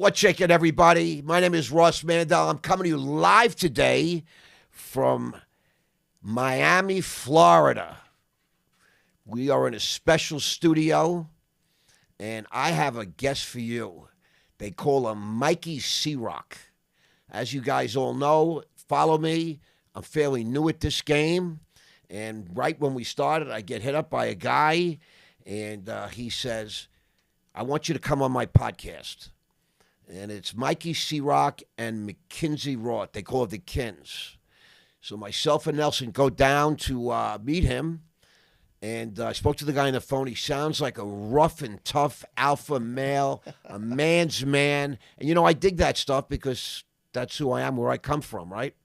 What's shaking, everybody? My name is Ross Mandell. I'm coming to you live today from Miami, Florida. We are in a special studio, and I have a guest for you. They call him Mikey C-Roc. As you guys all know, follow me. I'm fairly new at this game, and right when we started, I get hit up by a guy, and he says, I want you to come on my podcast. And it's Mikey C-Roc and McKinsey Roth. They call it the Kins. So myself and Nelson go down to meet him. And I spoke to the guy on the phone. He sounds like a rough and tough alpha male, a man's man. And, you know, I dig that stuff because that's who I am, where I come from, right?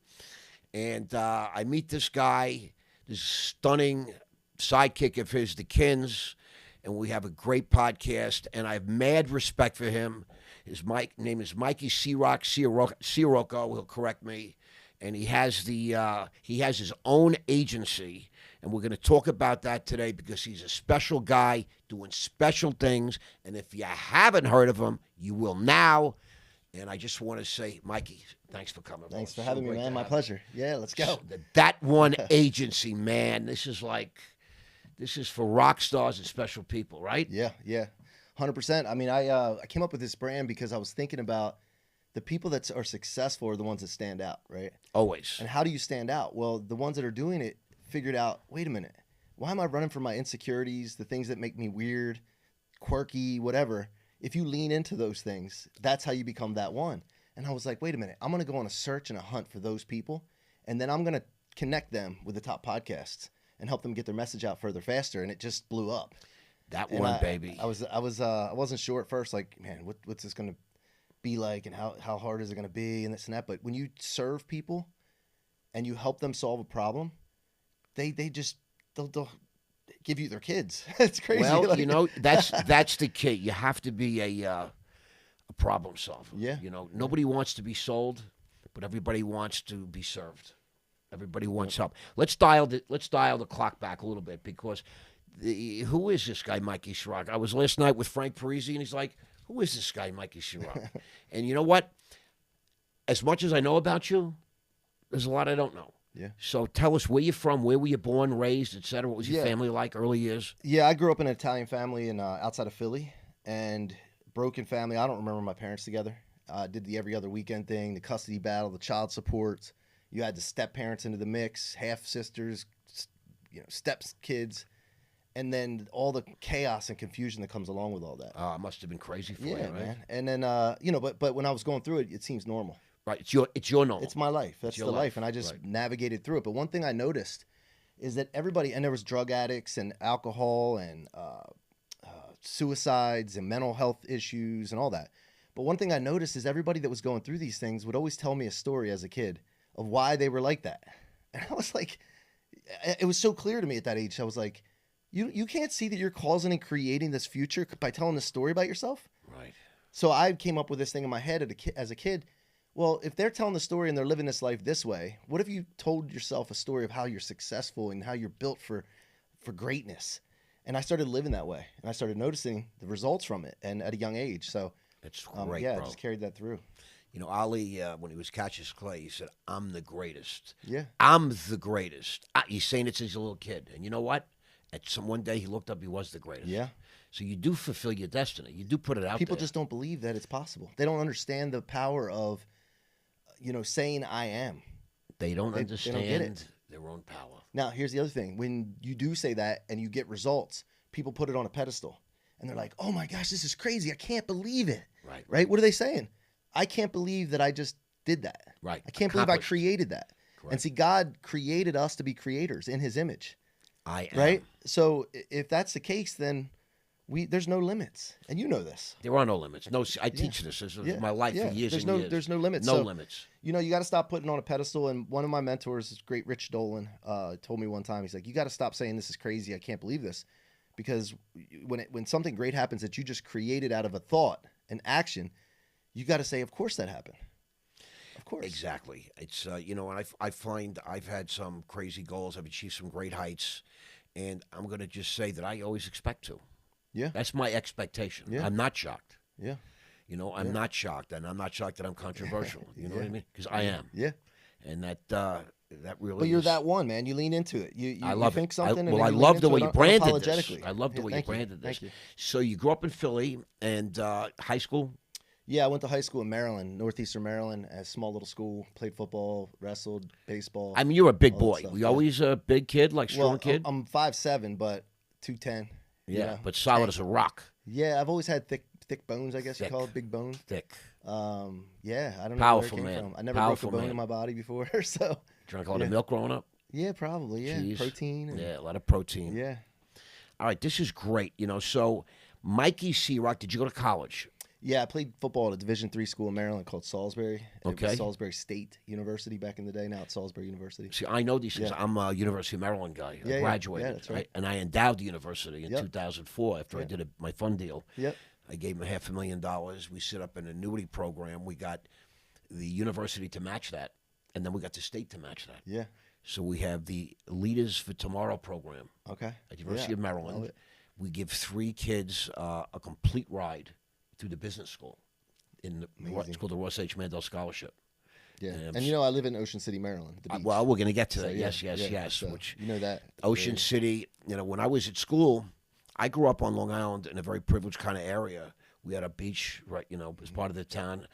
And I meet this guy, this stunning sidekick of his, the Kins. And we have a great podcast. And I have mad respect for him. His name is Mikey C-Roc, Ciorrocco, he'll correct me, and he has his own agency, and we're going to talk about that today because he's a special guy doing special things, and if you haven't heard of him, you will now. And I just want to say, Mikey, thanks for coming. Thanks for having me, man. My pleasure. Yeah, let's go. That1 Agency, man. This is for rock stars and special people, right? Yeah. 100%. I mean, I came up with this brand because I was thinking about the people that are successful are the ones that stand out, right? Always. And how do you stand out? Well, the ones that are doing it figured out, wait a minute, why am I running from my insecurities, the things that make me weird, quirky, whatever? If you lean into those things, that's how you become that one. And I was like, wait a minute, I'm going to go on a search and a hunt for those people, and then I'm going to connect them with the top podcasts and help them get their message out further, faster, and it just blew up. Baby. I wasn't sure at first, like, man, what's this going to be like, and how hard is it going to be, and this and that. But when you serve people and you help them solve a problem, they'll give you their kids. It's crazy. Well, like, you know, that's the key. You have to be a problem solver. Yeah. You know, nobody wants to be sold, but everybody wants to be served. Everybody wants help. Let's dial the clock back a little bit because. Who is this guy, Mikey C-Roc? I was last night with Frank Parisi, and he's like, who is this guy, Mikey C-Roc? And you know what? As much as I know about you, there's a lot I don't know. Yeah. So tell us where you're from, where were you born, raised, et cetera? What was your family like early years? Yeah, I grew up in an Italian family outside of Philly, and broken family. I don't remember my parents together. Did the every other weekend thing, the custody battle, the child support. You had the step parents into the mix, half sisters, step kids. And then all the chaos and confusion that comes along with all that. It must have been crazy for you, right? Man. And then, but when I was going through it, it seems normal. Right. It's your normal. It's my life. That's the life. And I just navigated through it. But one thing I noticed is that everybody, and there was drug addicts and alcohol and suicides and mental health issues and all that. But one thing I noticed is everybody that was going through these things would always tell me a story as a kid of why they were like that. And I was like, it was so clear to me at that age. I was like, You can't see that you're causing and creating this future by telling this story about yourself? Right. So I came up with this thing in my head as a kid. Well, if they're telling the story and they're living this life this way, what if you told yourself a story of how you're successful and how you're built for greatness? And I started living that way, and I started noticing the results from it, and at a young age. So it's great, bro. I just carried that through. You know, Ali, when he was Cassius Clay, he said, I'm the greatest. Yeah. I'm the greatest. He's saying it since he's a little kid. And you know what? One day he looked up, he was the greatest. Yeah. So you do fulfill your destiny. You do put it out People there. just don't believe that it's possible. They don't understand the power of, saying I am. They don't understand they don't get it. Their own power. Now, here's the other thing. When you do say that and you get results, people put it on a pedestal. And they're like, oh my gosh, this is crazy. I can't believe it. Right? What are they saying? I can't believe that I just did that. Right. I can't believe I created that. Correct. And see, God created us to be creators in his image. I am. Right? So if that's the case, then there's no limits. And you know this. There are no limits. No, I teach this. This is my life for years and years. There's no limits. No limits. You got to stop putting on a pedestal. And one of my mentors, great Rich Dolan, told me one time, he's like, you got to stop saying this is crazy. I can't believe this. Because when something great happens that you just created out of a thought, an action, you got to say, of course that happened. Of course. Exactly. It's, and I find I've had some crazy goals. I've achieved some great heights. And I'm going to just say that I always expect to. Yeah. That's my expectation. Yeah. I'm not shocked. Yeah. You know, I'm not shocked, and I'm not shocked that I'm controversial. You know what I mean? Because I am. Yeah. And that really. But you're is, that one, man. You lean into it. You I love think it. something. I and love the way you branded this. unapologetically. I love the way you Thank branded this. Thank you. So you grew up in Philly and high school. Yeah, I went to high school in Maryland, northeastern Maryland, a small little school. Played football, wrestled, baseball. I mean, you're a big all that boy. stuff, Were you always a big kid, like strong well, kid? I'm 5'7", but 210. Yeah, you know? but solid as a rock. Yeah, I've always had thick bones. I guess Thick. you call it big bone. Thick. Yeah, I don't know Powerful where it came man. from. I never Powerful broke a bone man. in my body before, so Drank a lot of milk growing up. yeah, probably Cheese. protein. And, Yeah, a lot of protein. yeah. All right, this is great. You know, so Mikey C-Roc, did you go to college? Yeah, I played football at a Division III school in Maryland called Salisbury. It Okay. was Salisbury State University back in the day. Now it's Salisbury University. See, I know these things. Yeah. I'm a University of Maryland guy. I Yeah, graduated. yeah, that's right. And I endowed the university in Yep. 2004 after I did my fund deal. Yep. I gave them $500,000. We set up an annuity program. We got the university to match that, and then we got the state to match that. Yeah. So we have the Leaders for Tomorrow program Okay. at the University Yeah, of love Maryland. it. We give 3 kids a complete ride through the business school. It's called the Ross H. Mandell Scholarship. Yeah. And And you know, I live in Ocean City, Maryland. The beach. Well, we're going to get to So, that. yeah, Yes. so Which you know that Ocean City, you know, when I was at school, I grew up on Long Island in a very privileged kind of area. We had a beach, right, you know, as part of the town.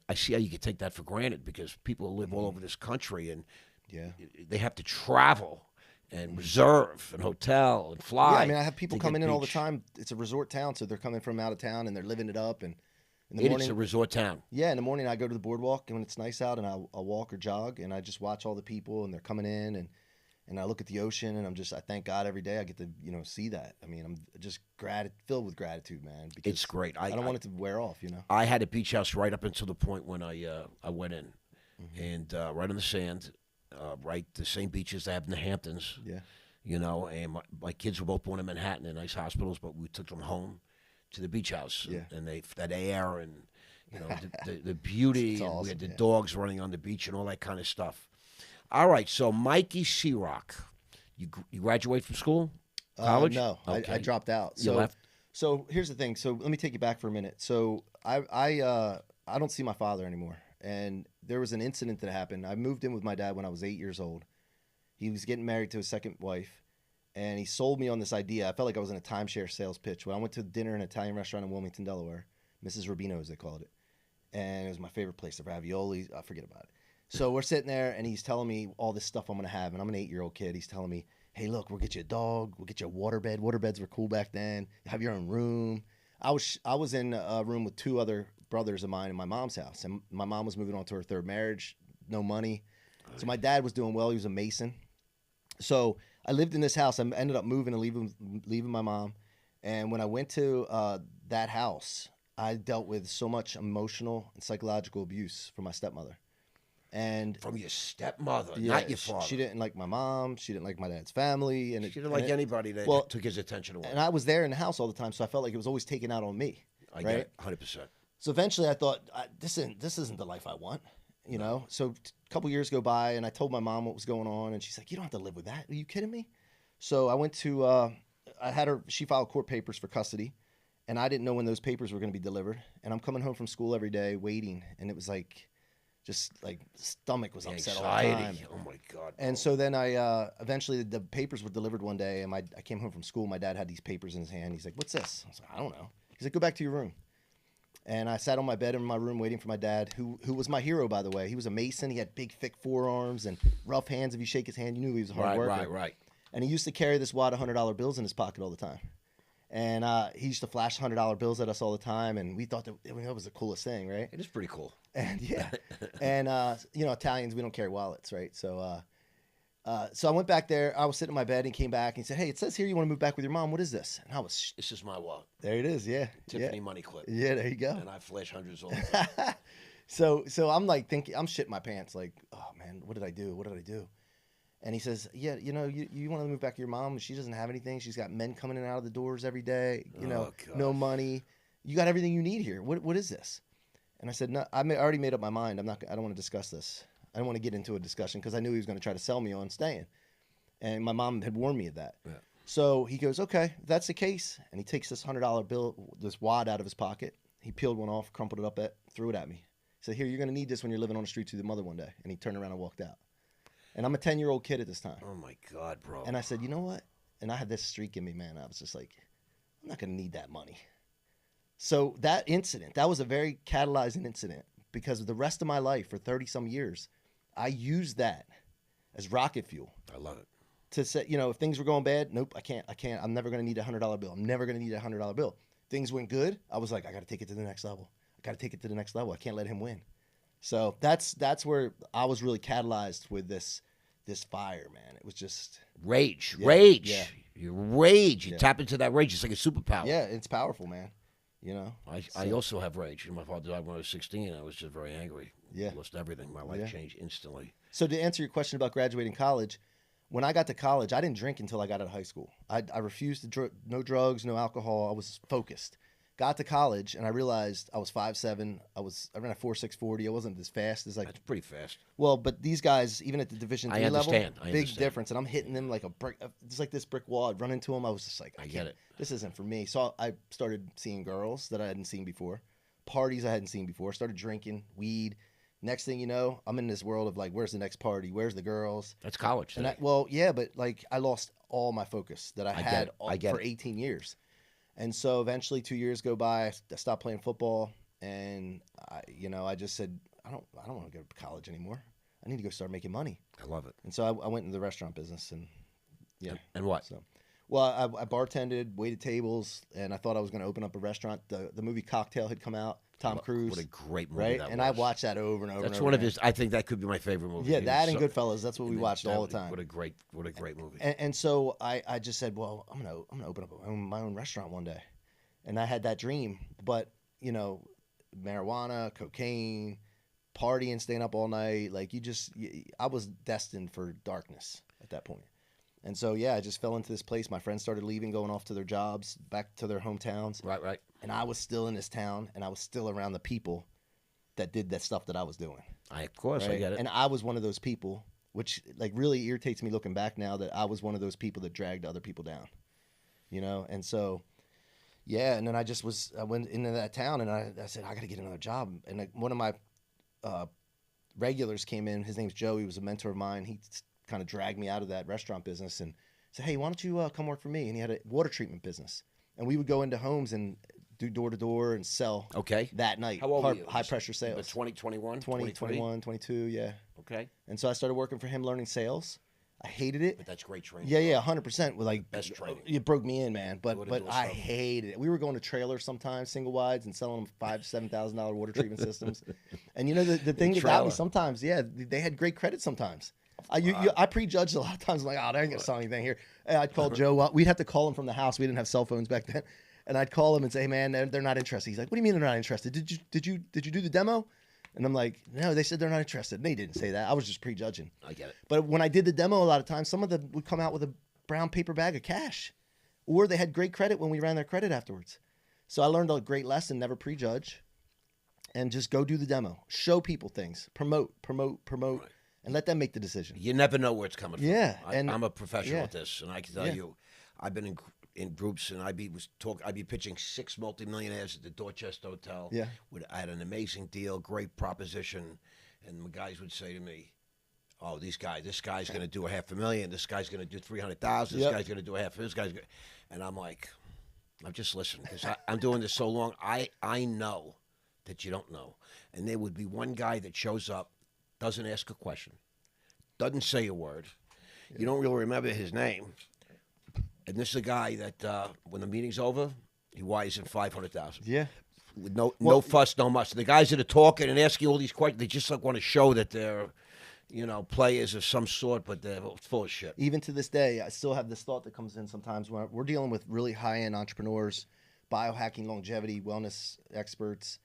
I see how you could take that for granted because people live all over this country and Yeah. they have to travel and reserve and hotel and fly. Yeah, I mean, I have people to coming get in all the beach. time. It's a resort town, so they're coming from out of town and they're living it up. And in the It's morning, a resort town. yeah, in the morning I go to the boardwalk when it's nice out, and I'll walk or jog, and I just watch all the people, and they're coming in, and I look at the ocean, and I thank God every day I get to see that. I mean, I'm just filled with gratitude, man. Because It's great. I don't want it to wear off, I had a beach house right up until the point when I went in, and right on the sand, right the same beaches they have in the Hamptons. Yeah. You know, and my kids were both born in Manhattan in nice hospitals, but we took them home to the beach house, Yeah. and that air and the beauty, It's and we awesome, had the yeah. dogs running on the beach and all that kind of stuff. All right, so Mikey C-Roc, you graduate from school, college? No, Okay. I dropped out. You So, left? so here's the thing. So let me take you back for a minute. So I don't see my father anymore, and there was an incident that happened. I moved in with my dad when I was 8 years old. He was getting married to his second wife, and he sold me on this idea. I felt like I was in a timeshare sales pitch. When I went to dinner in an Italian restaurant in Wilmington, Delaware, Mrs. Rubino's they called it, and it was my favorite place. The raviolis, I forget about it. So we're sitting there, and he's telling me all this stuff I'm gonna have, and I'm an 8-year-old kid. He's telling me, "Hey, look, we'll get you a dog. We'll get you a waterbed. Waterbeds were cool back then. Have your own room." I was in a room with 2 other brothers of mine in my mom's house, and my mom was moving on to her 3rd marriage, no money. So my dad was doing well. He was a mason. So I lived in this house. I ended up moving and leaving my mom. And when I went to that house, I dealt with so much emotional and psychological abuse from my stepmother. And From your stepmother, yeah, not your father. she didn't like my mom. She didn't like my dad's family. And She didn't like anybody that well, took his attention away. And I was there in the house all the time, so I felt like it was always taken out on me. I right? get it, 100%. So eventually I thought, this isn't the life I want, So a couple years go by, and I told my mom what was going on, and she's like, "You don't have to live with that. Are you kidding me?" So I went to, I had her, she filed court papers for custody, and I didn't know when those papers were going to be delivered. And I'm coming home from school every day waiting, and it was like, just like stomach was upset all the time. Anxiety. Oh, my God. And so then I eventually the papers were delivered one day, and I came home from school. My dad had these papers in his hand. He's like, "What's this?" I was like, "I don't know." He's like, "Go back to your room." And I sat on my bed in my room waiting for my dad, who was my hero, by the way. He was a mason. He had big, thick forearms and rough hands. If you shake his hand, you knew he was a hard worker. Right. And he used to carry this wad of $100 bills in his pocket all the time. And he used to flash $100 bills at us all the time, and we thought that was the coolest thing, right? It is pretty cool. And yeah, and Italians, we don't carry wallets, right? So I went back there. I was sitting in my bed, and he came back and he said, "Hey, it says here you want to move back with your mom. What is this?" And I was, This is my wallet. there it is, yeah, Tiffany money clip. yeah, there you go. And I flash hundreds all the time. So I'm like thinking, I'm shitting my pants, like, oh man, what did I do? What did I do? And he says, "Yeah, you want to move back to your mom. She doesn't have anything. She's got men coming in and out of the doors every day. God. No money. You got everything you need here. What is this?" And I said, "No, I already made up my mind. I don't want to discuss this. I don't want to get into a discussion because I knew he was going to try to sell me on staying. And my mom had warned me of that." Yeah. So he goes, "Okay, if that's the case." And he takes this $100 bill, this wad out of his pocket. He peeled one off, crumpled it up, threw it at me. He said, "Here, you're going to need this when you're living on the streets with your mother one day." And he turned around and walked out. And I'm a 10-year-old kid at this time. Oh, my God, bro. And I said, you know what? And I had this streak in me, man. I was just like, I'm not going to need that money. So that incident, that was a very catalyzing incident because the rest of my life for 30-some years, I used that as rocket fuel. I love it. To say, you know, if things were going bad, nope, I can't. I'm never going to need a $100 bill. I'm never going to need a $100 bill. Things went good. I was like, I got to take it to the next level. I can't let him win. So that's where I was really catalyzed with this fire, man. It was just rage. Yeah. You rage. You Yeah. tap into that rage. It's like a superpower. Yeah, it's powerful, man. You know, I also have rage. My father died when I was 16. I was just very angry. Yeah. I lost everything. My life changed instantly. So to answer your question about graduating college, when I got to college, I didn't drink until I got out of high school. I refused to no drugs, no alcohol. I was focused. Got to college, and I realized I was 5'7". I ran a 4.6 40. I wasn't as fast as like. That's pretty fast. Well, but these guys, even at the Division III level, big difference. And I'm hitting them like a brick. It's like this brick wall. I'd run into them. I was just like, I get it. This isn't for me. So I started seeing girls that I hadn't seen before, parties I hadn't seen before. Started drinking weed. Next thing you know, I'm in this world of like, where's the next party? Where's the girls? That's college. And but like I lost all my focus that I had for 18 years. And so eventually 2 years go by, I stopped playing football, and I just said, I don't want to go to college anymore. I need to go start making money. I love it. And so I went into the restaurant business, and And what? So, well, I bartended, waited tables, and I thought I was going to open up a restaurant. The movie Cocktail had come out. Tom Cruise. What a great movie right? that and was. I watched that over and over. That's and over one of again. his. I think that could be my favorite movie. Yeah, that and Goodfellas. That's what we watched all the time. What a great movie. And so I just said, well, I'm gonna open up my own restaurant one day, and I had that dream. But marijuana, cocaine, partying, staying up all night, I was destined for darkness at that point. And so, I just fell into this place. My friends started leaving, going off to their jobs, back to their hometowns. Right. And I was still in this town, and I was still around the people that did that stuff that I was doing. I get it. And I was one of those people, which really irritates me looking back now, that I was one of those people that dragged other people down. And so, and then I went into that town, and I said, I got to get another job. And one of my regulars came in. His name's Joe. He was a mentor of mine. He kind of dragged me out of that restaurant business and said, hey, why don't you come work for me? And he had a water treatment business. And we would go into homes and do door-to-door and sell that night. How old were you? High-pressure sales. 20, 21? 20, 21, 22, yeah. Okay. And so I started working for him, learning sales. I hated it. But that's great training. Yeah, 100%. With best training. It broke me in, man. But I hated it. We were going to trailers sometimes, single wides, and selling them $5,000-$7,000 water treatment systems. And the thing that got me sometimes, they had great credit sometimes. I prejudged a lot of times. I'm like, oh, they ain't gonna sell anything here. And I'd call Joe. We'd have to call him from the house. We didn't have cell phones back then. And I'd call him and say, hey, man, they're not interested. He's like, what do you mean they're not interested? Did you do the demo? And I'm like, no, they said they're not interested. And they didn't say that. I was just prejudging. I get it. But when I did the demo, a lot of times, some of them would come out with a brown paper bag of cash, or they had great credit when we ran their credit afterwards. So I learned a great lesson: never prejudge, and just go do the demo, show people things, promote. Right. And let them make the decision. You never know where it's coming from. Yeah, I'm a professional at this, and I can tell you, I've been in groups, and I'd be pitching 6 multimillionaires at the Dorchester Hotel. Yeah, I had an amazing deal, great proposition, and the guys would say to me, "Oh, this guy's going to do $500,000. This guy's going to do $300,000. This guy's going to do this guy's," and I'm like, I'm just listening because I'm doing this so long. I know that you don't know, and there would be one guy that shows up. Doesn't ask a question, doesn't say a word. Yeah. You don't really remember his name. And this is a guy that when the meeting's over, he wires in $500,000. Yeah. With no fuss, no muss. The guys that are talking and asking all these questions, they just want to show that they're, players of some sort, but they're full of shit. Even to this day, I still have this thought that comes in sometimes when we're dealing with really high-end entrepreneurs, biohacking, longevity, wellness experts,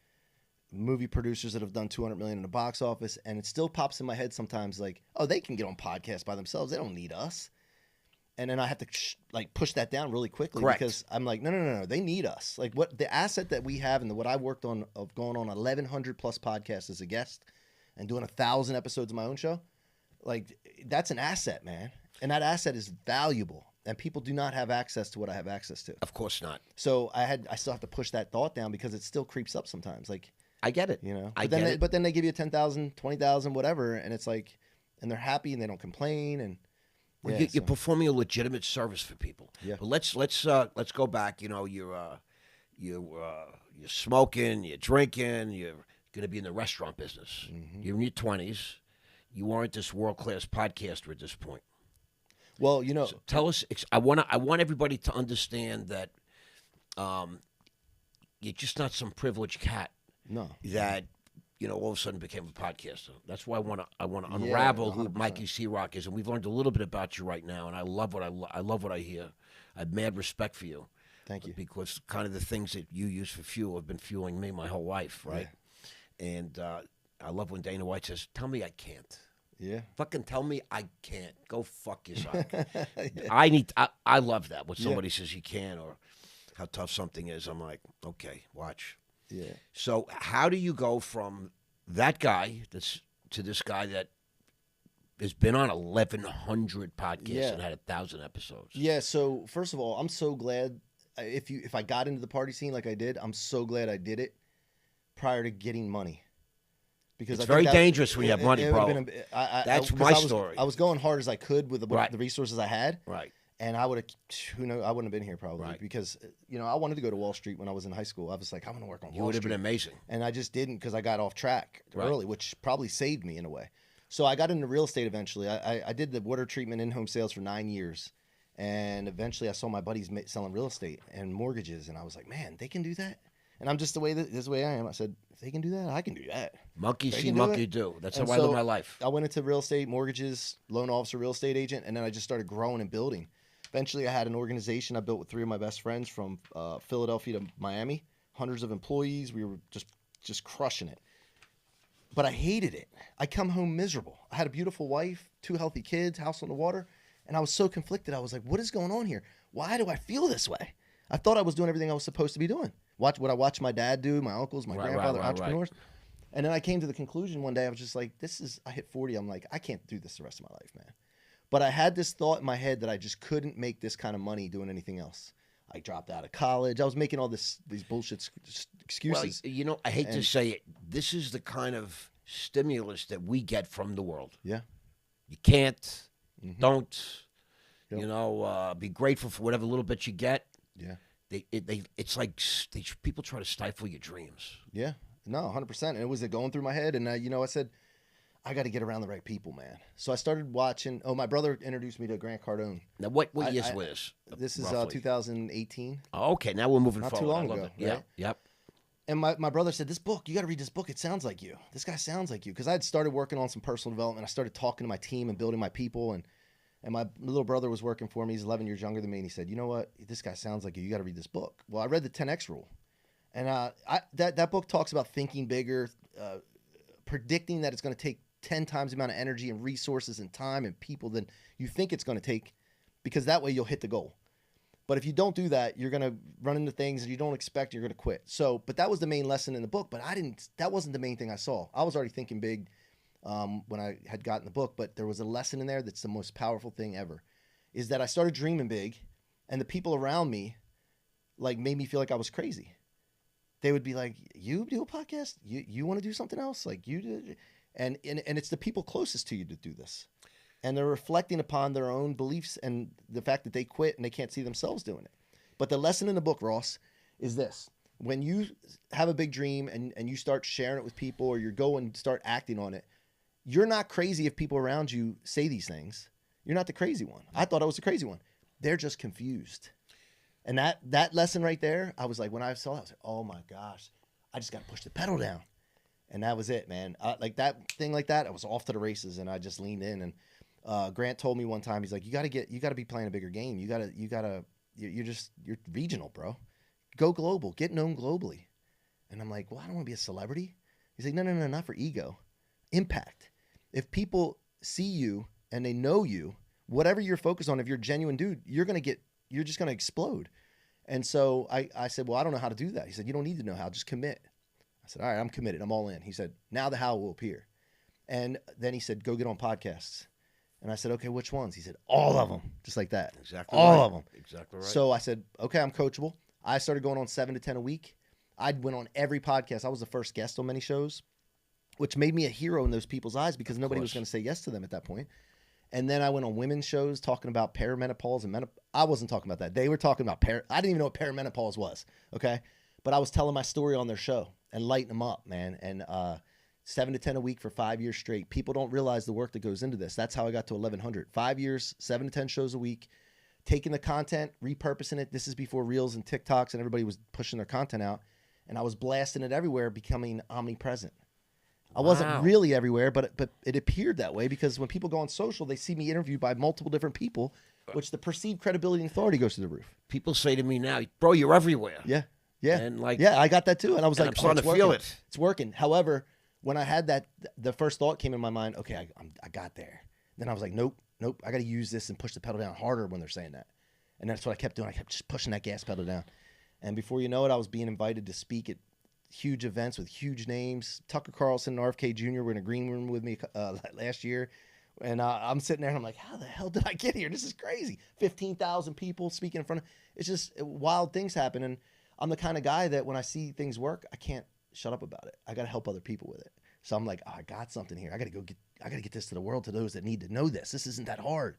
movie producers that have done $200 million in the box office, and it still pops in my head sometimes like, oh, they can get on podcasts by themselves. They don't need us. And then I have to push that down really quickly. Correct. Because I'm like, no, they need us. Like what the asset that we have and what I worked on of going on 1,100 plus podcasts as a guest and doing 1,000 episodes of my own show, like that's an asset, man. And that asset is valuable. and people do not have access to what I have access to. Of course not. So I still have to push that thought down because it still creeps up sometimes. Like, I get it. you know, I but then get it. but then they give you 10,000, 20,000, whatever, and it's like, and they're happy and they don't complain, and Well, yeah, you're so- performing a legitimate service for people. Yeah. But let's go back. You know, you're smoking, you're drinking, you're going to be in the restaurant business. Mm-hmm. You're in your 20s. You aren't this world-class podcaster at this point. well, you know, So tell us. I want everybody to understand that you're just not some privileged cat no, that all of a sudden became a podcaster. That's why I want to Yeah, unravel who 100%. Mikey C-Roc is, and we've learned a little bit about you right now, and I love what I love what I hear. I have mad respect for you. thank you. Because kind of the things that you use for fuel have been fueling me my whole life, right? And I love when Dana White says, "Tell me I can't." Yeah, Fucking tell me I can't. Go fuck yourself. yeah. I love that when Yeah. somebody says you can or how tough something is. I'm like, okay, watch. Yeah. So how do you go from that guy to this guy that has been on 1,100 podcasts Yeah. and had 1,000 episodes? Yeah, so first of all, I'm so glad if I got into the party scene like I did, I'm so glad I did it prior to getting money. Because It's I think very that- dangerous when you have money, it would've bro. been That's 'cause my I was, story. I was going hard as I could with Right. the resources I had, Right. and I would have, who knows, I wouldn't have been here probably Right. because I wanted to go to Wall Street when I was in high school. I was like, I want to work on You Wall would have Street. been amazing. And I just didn't because I got off track Right. early, which probably saved me in a way. So I got into real estate eventually. I did the water treatment in-home sales for 9 years. And eventually I saw my buddies selling real estate and mortgages. And I was like, man, they can do that? And I'm just this is the way I am. I said, if they can do that, I can do that. Monkey They see, can do monkey it. do. That's And how I live so my life. I went into real estate, mortgages, loan officer, real estate agent. And then I just started growing and building. Eventually I had an organization I built with 3 of my best friends from Philadelphia to Miami. Hundreds of employees. We were just crushing it. But I hated it. I come home miserable. I had a beautiful wife, 2 healthy kids, house on the water, and I was so conflicted. I was like, what is going on here? Why do I feel this way? I thought I was doing everything I was supposed to be doing. Watch what I watched my dad do, my uncles, my Right, grandfather, right, right. entrepreneurs. And then I came to the conclusion one day, I was just like, I hit 40. I'm like, I can't do this the rest of my life, man. But I had this thought in my head that I just couldn't make this kind of money doing anything else. I dropped out of college. I was making all these bullshit excuses. Well, I hate to And- say it. This is the kind of stimulus that we get from the world. Yeah. You can't, Mhm. don't, Yep. be grateful for whatever little bit you get. Yeah. It's like people try to stifle your dreams. Yeah, no, 100%. And it was going through my head. And, I said, I got to get around the right people, man. So I started watching. Oh, my brother introduced me to Grant Cardone. Now, what I- years I- was this? This is roughly? 2018. Oh, okay, now we're moving Not too forward. long I love ago, it. Yeah, right? yep. And my brother said, this book, you got to read this book. It sounds like you. This guy sounds like you. Because I had started working on some personal development. I started talking to my team and building my people. And my little brother was working for me. He's 11 years younger than me. And he said, you know what? This guy sounds like you. You got to read this book. Well, I read the 10X rule. And that book talks about thinking bigger, predicting that it's going to take 10 times the amount of energy and resources and time and people than you think it's going to take, because that way you'll hit the goal. But if you don't do that, you're going to run into things that you don't expect. You're going to quit. So, but that was the main lesson in the book. But that wasn't the main thing I saw. I was already thinking big when I had gotten the book. But there was a lesson in there that's the most powerful thing ever, is that I started dreaming big, and the people around me made me feel like I was crazy. They would be like, "You do a podcast? You want to do something else? Like you do?" And it's the people closest to you to do this. And they're reflecting upon their own beliefs and the fact that they quit and they can't see themselves doing it. But the lesson in the book, Ross, is this. When you have a big dream and you start sharing it with people, or you go and start acting on it, you're not crazy if people around you say these things. You're not the crazy one. I thought I was the crazy one. They're just confused. And that lesson right there, I was like, when I saw it, I was like, oh my gosh, I just got to push the pedal down. And that was it, man. Like that thing like that, I was off to the races, and I just leaned in. And Grant told me one time, he's like, you got to be playing a bigger game. You're regional, bro. Go global, get known globally. And I'm like, well, I don't want to be a celebrity. He's like, no, not for ego, impact. If people see you and they know you, whatever you're focused on, if you're a genuine dude, you're just going to explode. And so I said, well, I don't know how to do that. He said, you don't need to know how, just commit. I said, all right, I'm committed. I'm all in. He said, now the how will appear. And then he said, go get on podcasts. And I said, okay, which ones? He said, all of them, just like that. Exactly all right. of them. Exactly right. So I said, okay, I'm coachable. I started going on 7 to 10 a week. I went on every podcast. I was the first guest on many shows, which made me a hero in those people's eyes because nobody was going to say yes to them at that point. And then I went on women's shows talking about perimenopause and menopause. I wasn't talking about that. They were talking about I didn't even know what perimenopause was, okay? But I was telling my story on their show and lighting them up, man. And 7 to 10 a week for 5 years straight. People don't realize the work that goes into this. That's how I got to 1,100. 5 years, 7 to 10 shows a week, taking the content, repurposing it. This is before Reels and TikToks and everybody was pushing their content out. And I was blasting it everywhere, becoming omnipresent. I wasn't really everywhere, but it appeared that way because when people go on social, they see me interviewed by multiple different people, which the perceived credibility and authority goes to the roof. People say to me now, bro, you're everywhere. Yeah. Yeah. And I got that too. And I was like, I'm starting to feel it. It's working. However, when I had that, the first thought came in my mind, okay, I got there. Then I was like, nope. I got to use this and push the pedal down harder when they're saying that. And that's what I kept doing. I kept just pushing that gas pedal down. And before you know it, I was being invited to speak at huge events with huge names. Tucker Carlson and RFK Jr. were in a green room with me last year. And I'm sitting there and I'm like, how the hell did I get here? This is crazy. 15,000 people speaking in front of, it's just wild things happen. And I'm the kind of guy that when I see things work, I can't shut up about it. I got to help other people with it. So I'm like, oh, I got something here. I got to get this to the world, to those that need to know this. This isn't that hard.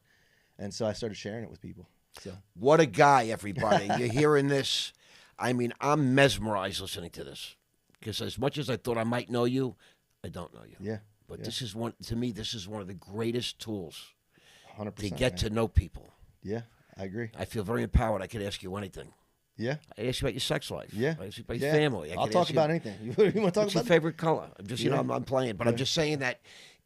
And so I started sharing it with people. So what a guy, everybody. You're hearing this. I mean, I'm mesmerized listening to this because as much as I thought I might know you, I don't know you. Yeah. But this is one of the greatest tools 100%, to get to know people. Yeah, I agree. I feel very empowered. I could ask you anything. Yeah. I ask you about your sex life. Yeah. I ask you about your family. I'll talk about anything. You want to talk what's your about favorite color? I'm just, I'm playing, but I'm just saying that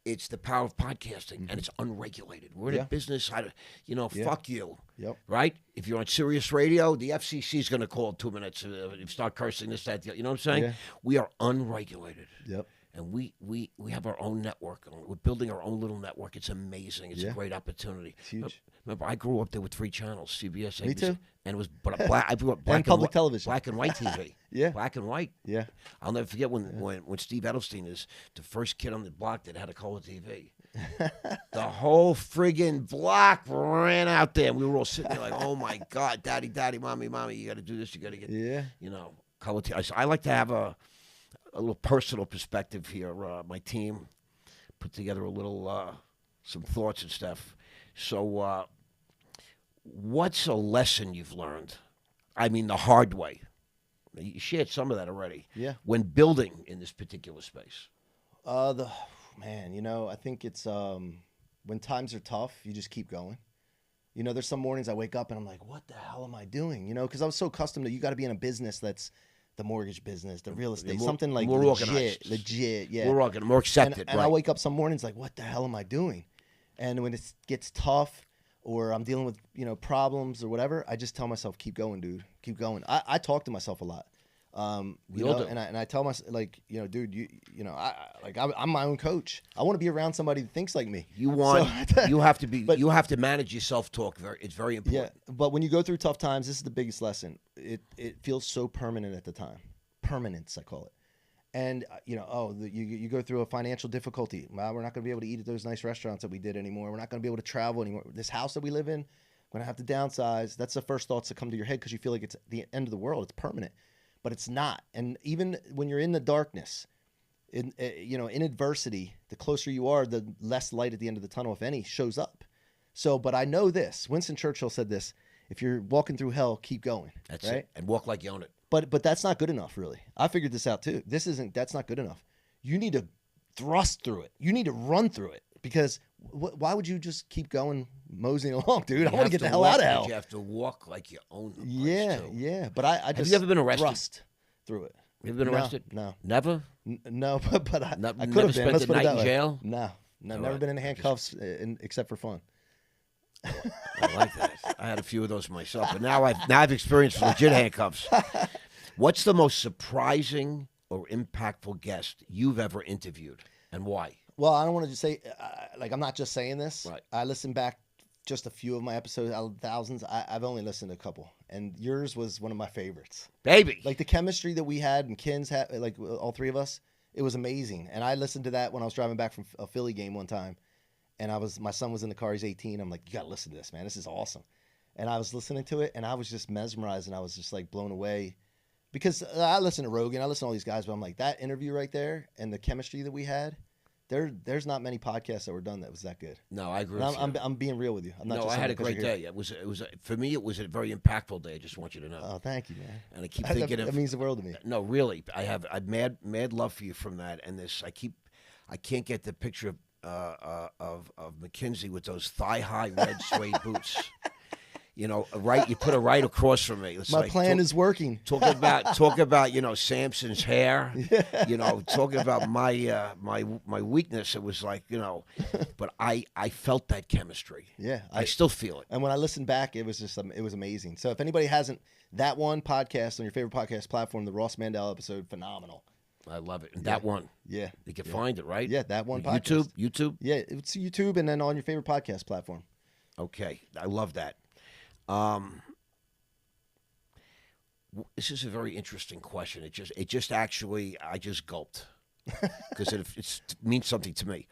it's the power of podcasting, and it's unregulated. We're in a business, fuck you. Yep. Right? If you're on Sirius Radio, the FCC is going to call in 2 minutes. You start cursing this, that, you know what I'm saying? Yeah. We are unregulated. Yep. And we have our own network. We're building our own little network. It's amazing. It's a great opportunity. It's huge. Remember, I grew up there with 3 channels, CBS, ABC. Me too. And it was I grew up black and public television. Black and white TV. Yeah. Black and white. Yeah. I'll never forget when Steve Edelstein is the first kid on the block that had a color TV. The whole friggin' block ran out there. And we were all sitting there like, oh, my God, daddy, mommy, you got to do this. You got to get, color TV. I like to have a little personal perspective here. My team put together a little, some thoughts and stuff. So what's a lesson you've learned? I mean, the hard way. You shared some of that already. Yeah. When building in this particular space. I think it's when times are tough, you just keep going. There's some mornings I wake up and I'm like, what the hell am I doing? Because I was so accustomed to you got to be in a business that's the mortgage business, the real estate, something like more legit, yeah. More accepted, and right. I wake up some mornings like, what the hell am I doing? And when it gets tough or I'm dealing with, problems or whatever, I just tell myself, keep going, dude, keep going. I talk to myself a lot. We all do. And I tell myself, dude, I'm my own coach. I want to be around somebody that thinks like me. You have to manage your self-talk. It's very important. Yeah, but when you go through tough times, this is the biggest lesson. It feels so permanent at the time. Permanence, I call it. And, you go through a financial difficulty. Well, we're not going to be able to eat at those nice restaurants that we did anymore. We're not going to be able to travel anymore. This house that we live in, we're going to have to downsize. That's the first thoughts that come to your head because you feel like it's the end of the world. It's permanent. But it's not. And even when you're in the darkness, in adversity, the closer you are, the less light at the end of the tunnel, if any, shows up. So, but I know this. Winston Churchill said this. If you're walking through hell, keep going. That's right? it. And walk like you own it. But that's not good enough, really. I figured this out, too. That's not good enough. You need to thrust through it. You need to run through it. Because why would you just keep going, moseying along, dude? I want to get the hell out of hell. You have to walk like you own the place, too. Yeah. But I just have you ever been arrested? Thrust through it. You ever been arrested? No. Never? No, but I could have been. Never spent the night in jail? No, never been in handcuffs except for fun. I like that. I had a few of those myself, but now I've experienced legit handcuffs. What's the most surprising or impactful guest you've ever interviewed, and why? Well, I don't want to just say, I'm not just saying this. Right. I listened back just a few of my episodes out of thousands. I've only listened to a couple, and yours was one of my favorites. Baby. Like the chemistry that we had and Ken's had, all 3 of us, it was amazing. And I listened to that when I was driving back from a Philly game one time. And my son was in the car. He's 18. I'm like, you got to listen to this, man. This is awesome. And I was listening to it, and I was just mesmerized, and I was just like blown away. Because I listen to Rogan, I listen to all these guys, but I'm like, that interview right there and the chemistry that we had, there's not many podcasts that were done that was that good. No, I agree. I'm being real with you. I'm not. No, just I had a great day. It was for me. It was a very impactful day. I just want you to know. Oh, thank you, man. And I keep thinking that means the world to me. No, really, I mad love for you from that. And this, I can't get the picture of McKinsey with those thigh high red suede boots. You know, right? You put it right across from me. It's My plan is working. Talk about Samson's hair. Yeah. You know, talking about my weakness. It was like, but I felt that chemistry. Yeah, I still feel it. And when I listened back, it was amazing. So if anybody hasn't, That One podcast on your favorite podcast platform, the Ross Mandell episode, phenomenal. I love it. And That One. Yeah. You can find it, right? Yeah, That One podcast. YouTube. Yeah, it's YouTube and then on your favorite podcast platform. Okay, I love that. This is a very interesting question. It just actually, I just gulped because it means something to me.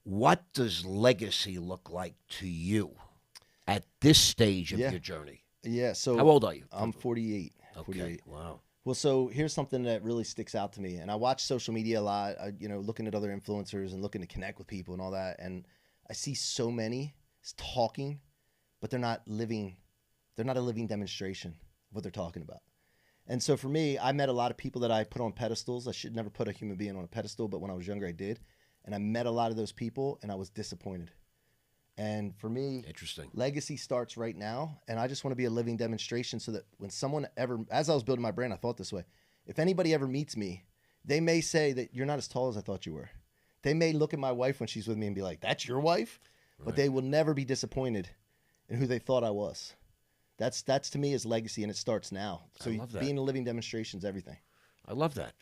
What does legacy look like to you at this stage of your journey? Yeah. So how old are you? I'm 48. Okay. 48. Wow. Well, so here's something that really sticks out to me, and I watch social media a lot. Looking at other influencers and looking to connect with people and all that, and I see so many talking, but they're not living. They're not a living demonstration of what they're talking about. And so for me, I met a lot of people that I put on pedestals. I should never put a human being on a pedestal, but when I was younger, I did. And I met a lot of those people, and I was disappointed. And for me, interesting. Legacy starts right now, and I just want to be a living demonstration so that when someone ever, as I was building my brand, I thought this way. If anybody ever meets me, they may say that you're not as tall as I thought you were. They may look at my wife when she's with me and be like, that's your wife? Right. But they will never be disappointed in who they thought I was. That's to me is legacy, and it starts now. So being a living demonstration is everything. I love that.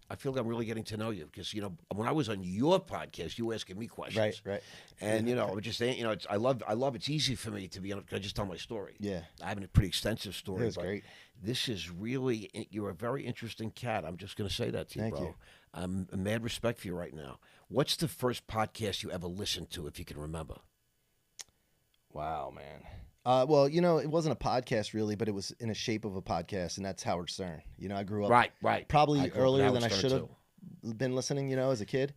I feel like I'm really getting to know you because when I was on your podcast, you were asking me questions, right, and I'm just saying, I love. It's easy for me to be. I just tell my story. Yeah, I have a pretty extensive story. It was great. This is really. You're a very interesting cat. I'm just going to say that to you, Thank bro. you. I'm a mad respect for you right now. What's the first podcast you ever listened to, if you can remember? Wow, man. Well, it wasn't a podcast really, but it was in a shape of a podcast, and that's Howard Stern. I grew up right, probably earlier than I should have been listening, as a kid,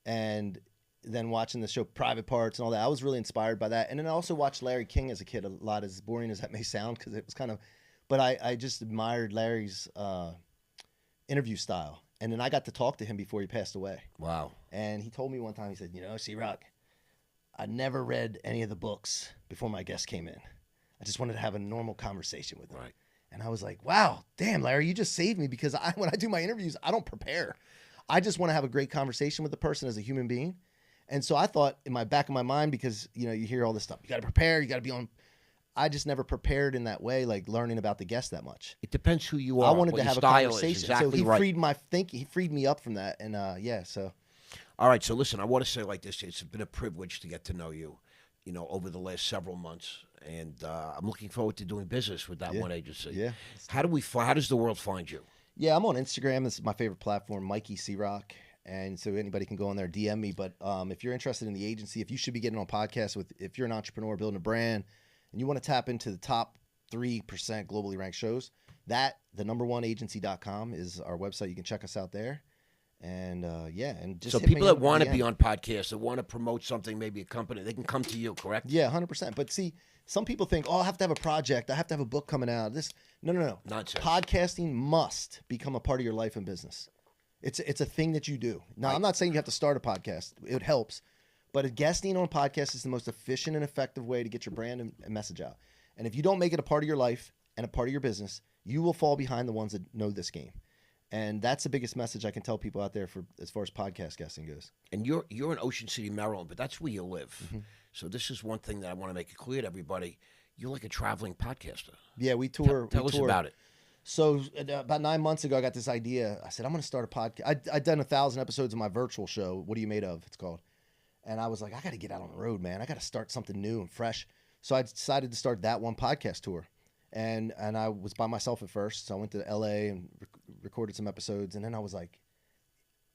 and then watching the show Private Parts and all that. I was really inspired by that, and then I also watched Larry King as a kid a lot, as boring as that may sound, because it was kind of, but I just admired Larry's interview style, and then I got to talk to him before he passed away. Wow! And he told me one time, he said, C-Roc, I never read any of the books before my guest came in. I just wanted to have a normal conversation with them. Right. And I was like, wow, damn, Larry, you just saved me, because when I do my interviews, I don't prepare. I just want to have a great conversation with the person as a human being. And so I thought in my back of my mind, because, you hear all this stuff, you got to prepare, you got to be on. I just never prepared in that way, like learning about the guest that much. It depends who you are. I wanted to have a conversation. Exactly so he right. freed my thinking. He freed me up from that. And so. All right, so listen, I want to say like this. It's been a privilege to get to know you, over the last several months. And I'm looking forward to doing business with That1 Agency. Yeah. How does the world find you? Yeah, I'm on Instagram. This is my favorite platform, Mikey C-Roc. And so anybody can go on there, DM me. But if you're interested in the agency, if you should be getting on podcasts if you're an entrepreneur building a brand and you want to tap into the top 3% globally ranked shows, the That1Agency.com is our website. You can check us out there. And and just so people that want to be on podcasts, that want to promote something, maybe a company, they can come to you, correct? Yeah, 100%. But see, some people think, I have to have a project, I have to have a book coming out. No. Nonsense. Podcasting must become a part of your life and business. It's a thing that you do. Now, I'm not saying you have to start a podcast. It helps. But guesting on a podcast is the most efficient and effective way to get your brand and message out. And if you don't make it a part of your life and a part of your business, you will fall behind the ones that know this game. And that's the biggest message I can tell people out there for as far as podcast guesting goes. And you're in Ocean City, Maryland, but that's where you live. Mm-hmm. So this is one thing that I want to make it clear to everybody. You're like a traveling podcaster. Yeah, we tour. Tell us about it. So about 9 months ago, I got this idea. I said, I'm going to start a podcast. I'd done 1,000 episodes of my virtual show. What Are You Made Of? It's called. And I was like, I got to get out on the road, man. I got to start something new and fresh. So I decided to start That One podcast tour. And I was by myself at first. So I went to LA and recorded some episodes. And then I was like,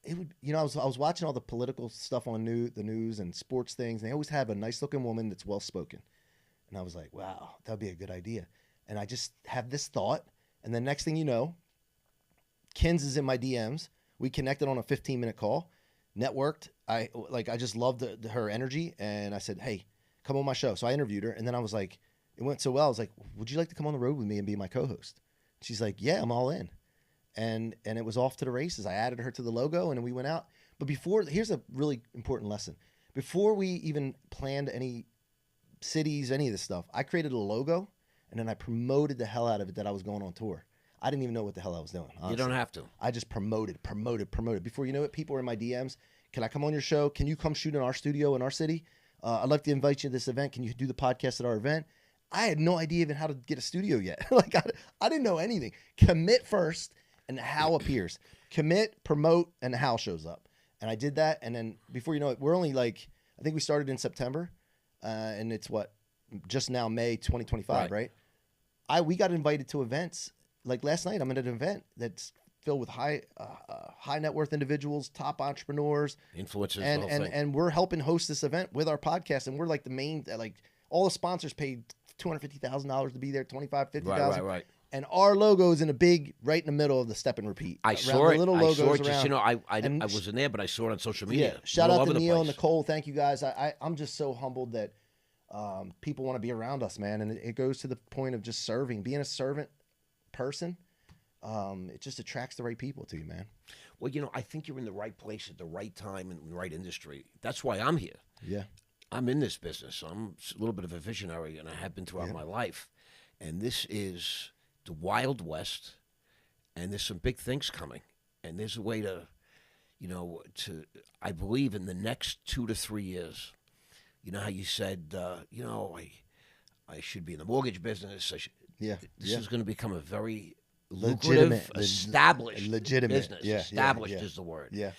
it would, you know, I was watching all the political stuff on the news and sports things. And they always have a nice looking woman that's well spoken. And I was like, wow, that'd be a good idea. And I just have this thought. And the next thing you know, Kins is in my DMs. We connected on a 15-minute call, networked. I just loved her energy. And I said, hey, come on my show. So I interviewed her. And then I was like, it went so well. I was like, would you like to come on the road with me and be my co-host? She's like, yeah, I'm all in. And it was off to the races. I added her to the logo and we went out. But here's a really important lesson. Before we even planned any cities, any of this stuff, I created a logo and then I promoted the hell out of it that I was going on tour. I didn't even know what the hell I was doing. Honestly. You don't have to. I just promoted. Before you know it, people were in my DMs. Can I come on your show? Can you come shoot in our studio in our city? I'd like to invite you to this event. Can you do the podcast at our event? I had no idea even how to get a studio yet. I didn't know anything. Commit first. And the how appears. Commit, promote, and the how shows up. And I did that. And then before you know it, we're only I think we started in September. And it's just now May 2025, right? We got invited to events. Like last night, I'm at an event that's filled with high net worth individuals, top entrepreneurs. Influencers, and we're helping host this event with our podcast. And we're like the main, all the sponsors paid $250,000 to be there, $25,000, $50,000. Right. And our logo is in a big, right in the middle of the step and repeat. I saw it. Little I saw it. Around. Just, I wasn't there, but I saw it on social media. Yeah. Shout out to Neil and Nicole. Thank you guys. I'm just so humbled that people want to be around us, man. And it goes to the point of just serving, being a servant person. It just attracts the right people to you, man. Well, I think you're in the right place at the right time and the right industry. That's why I'm here. Yeah. I'm in this business. I'm a little bit of a visionary, and I have been throughout my life. And this is the Wild West, and there's some big things coming. And there's a way to, I believe in the next 2 to 3 years, you know how you said, I should be in the mortgage business. This is going to become a very lucrative, established business. Established is the word. Yeah.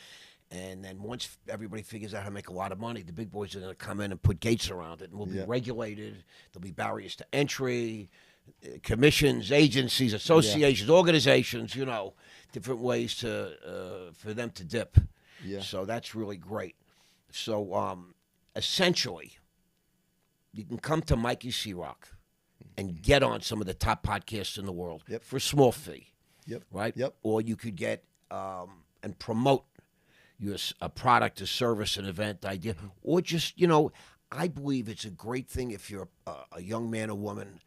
And then once everybody figures out how to make a lot of money, the big boys are going to come in and put gates around it, and we'll be regulated. There'll be barriers to entry, commissions, agencies, associations, organizations, different ways for them to dip. Yeah. So that's really great. So essentially, you can come to Mikey C-Roc and get on some of the top podcasts in the world for a small fee. Yep. Right? Yep. Or you could get and promote a product, a service, an event idea, or just, I believe it's a great thing if you're a young man or woman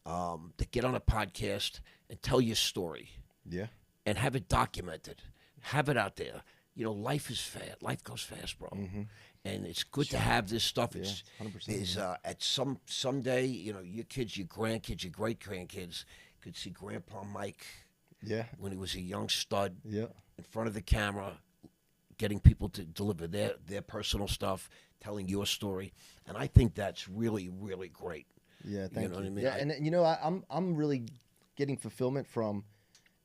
to get on a podcast and tell your story. Yeah. And have it documented. Have it out there. Life is fast. Life goes fast, bro. Mm-hmm. And it's good to have this stuff. It's 100%. At someday, your kids, your grandkids, your great-grandkids could see Grandpa Mike when he was a young stud in front of the camera, getting people to deliver their personal stuff, telling your story. And I think that's really, really great. Yeah, thank you. Know what I mean? Yeah, and I'm really getting fulfillment from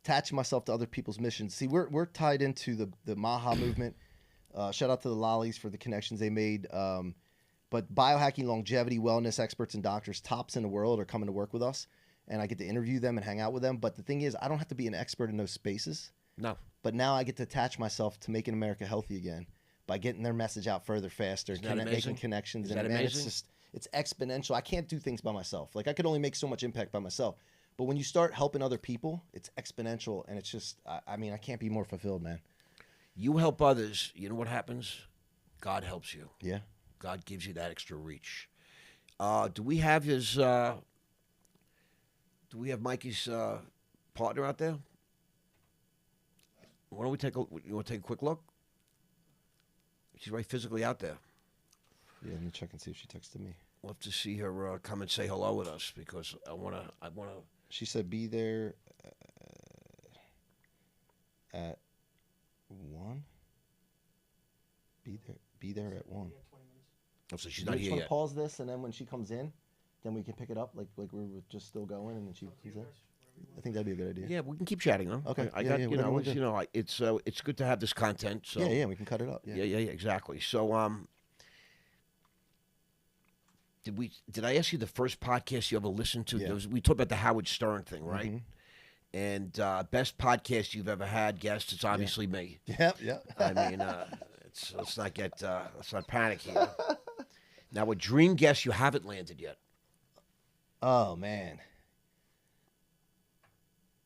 attaching myself to other people's missions. See, we're tied into the Maha movement. Shout out to the Lollies for the connections they made. But biohacking, longevity, wellness experts and doctors, tops in the world, are coming to work with us. And I get to interview them and hang out with them. But the thing is, I don't have to be an expert in those spaces. No. But now I get to attach myself to making America healthy again by getting their message out further, faster, making connections. Is that amazing? It's exponential. I can't do things by myself. I could only make so much impact by myself. But when you start helping other people, it's exponential. And it's just, I can't be more fulfilled, man. You help others, you know what happens? God helps you. Yeah. God gives you that extra reach. Do we have Mikey's partner out there? Why don't we you want to take a quick look? She's right physically out there. Yeah, let me check and see if she texted me. We'll have to see her come and say hello with us, because I want to. She said be there at 1. Be there at 1. Oh, so she's not here yet. Pause this, and then when she comes in, then we can pick it up like we were just still going, and then she comes in. I think that'd be a good idea. Yeah, we can keep chatting, though. Okay. It's good to have this content. So yeah, we can cut it up. Yeah, exactly. So did I ask you the first podcast you ever listened to? Yeah. We talked about the Howard Stern thing, right? Mm-hmm. And best podcast you've ever had, guest, it's obviously me. Yep, yep. I mean, let's not panic here. Now, a dream guest you haven't landed yet. Oh, man.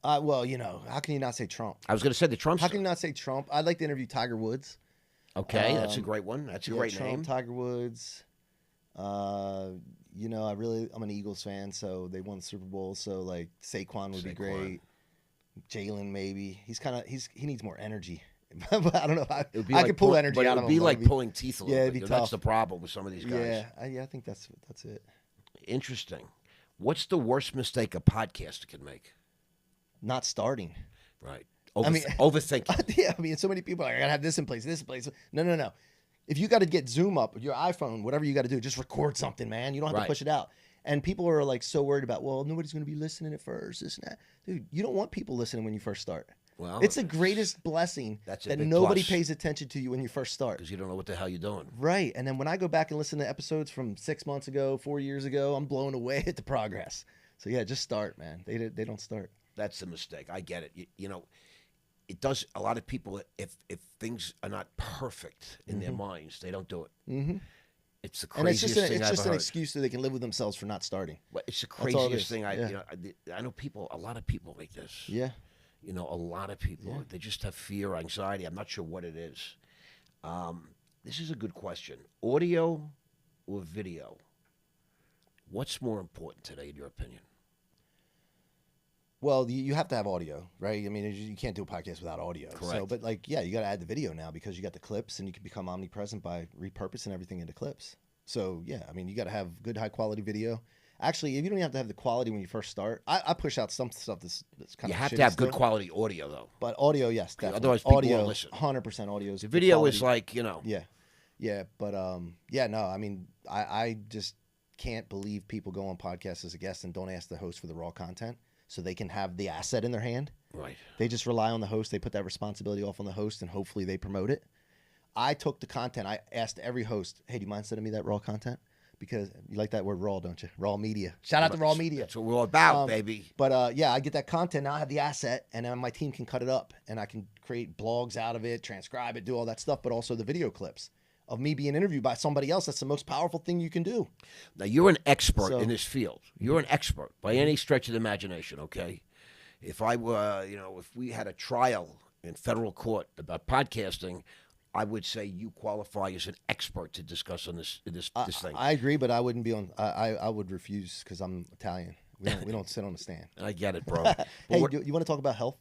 Well, how can you not say Trump? I was going to say the Trump. How can you not say Trump? I'd like to interview Tiger Woods. Okay, that's a great one. That's a great Trump, name. Tiger Woods. I'm an Eagles fan, so they won the Super Bowl. So like Saquon would be great. Jalen maybe. He needs more energy. But I don't know. I could pull energy out of him. It would be like pulling teeth a little bit. It'd be tough. That's the problem with some of these guys. Yeah, I think that's it. Interesting. What's the worst mistake a podcaster can make? Not starting. Right. Overthinking. Yeah, so many people are like, I gotta have this in place, No. If you got to get Zoom up, your iPhone, whatever you got to do, just record something, man. You don't have to push it out. And people are like so worried about, well, nobody's going to be listening at first, this and that. Dude, you don't want people listening when you first start. Well, it's the greatest blessing that nobody pays attention to you when you first start. Because you don't know what the hell you're doing. Right. And then when I go back and listen to episodes from 6 months ago, 4 years ago, I'm blown away at the progress. So yeah, just start, man. They don't start. That's the mistake. I get it. It does a lot of people, if things are not perfect in their minds, they don't do it. Mm-hmm. It's the craziest thing I've ever heard. It's just an excuse so they can live with themselves for not starting. Well, it's the craziest thing. I know a lot of people like this. Yeah. A lot of people, they just have fear, anxiety. I'm not sure what it is. This is a good question. Audio or video? What's more important today, in your opinion? Well, you have to have audio, right? I mean, you can't do a podcast without audio. Correct. So, but you got to add the video now because you got the clips and you can become omnipresent by repurposing everything into clips. So, yeah, I mean, you got to have good, high-quality video. Actually, you don't even have to have the quality when you first start. I push out some stuff that's kind of You have to have good quality audio, though. But audio, yes, definitely. Otherwise, people audio, won't listen. 100% audio. The video is like, Yeah, but, no, I mean, I just can't believe people go on podcasts as a guest and don't ask the host for the raw content. So they can have the asset in their hand. Right. They just rely on the host. They put that responsibility off on the host, and hopefully they promote it. I took the content. I asked every host, hey, do you mind sending me that raw content? Because you like that word raw, don't you? Raw media. Shout out to raw media. That's what we're all about, baby. But, I get that content. Now I have the asset, and then my team can cut it up, and I can create blogs out of it, transcribe it, do all that stuff, but also the video clips of me being interviewed by somebody else. That's the most powerful thing you can do. Now, you're an expert in this field. You're an expert by any stretch of the imagination, okay? If I were, if we had a trial in federal court about podcasting, I would say you qualify as an expert to discuss on this thing. I agree, but I wouldn't be on. I would refuse because I'm Italian. We don't sit on the stand. I get it, bro. Hey, do you want to talk about health?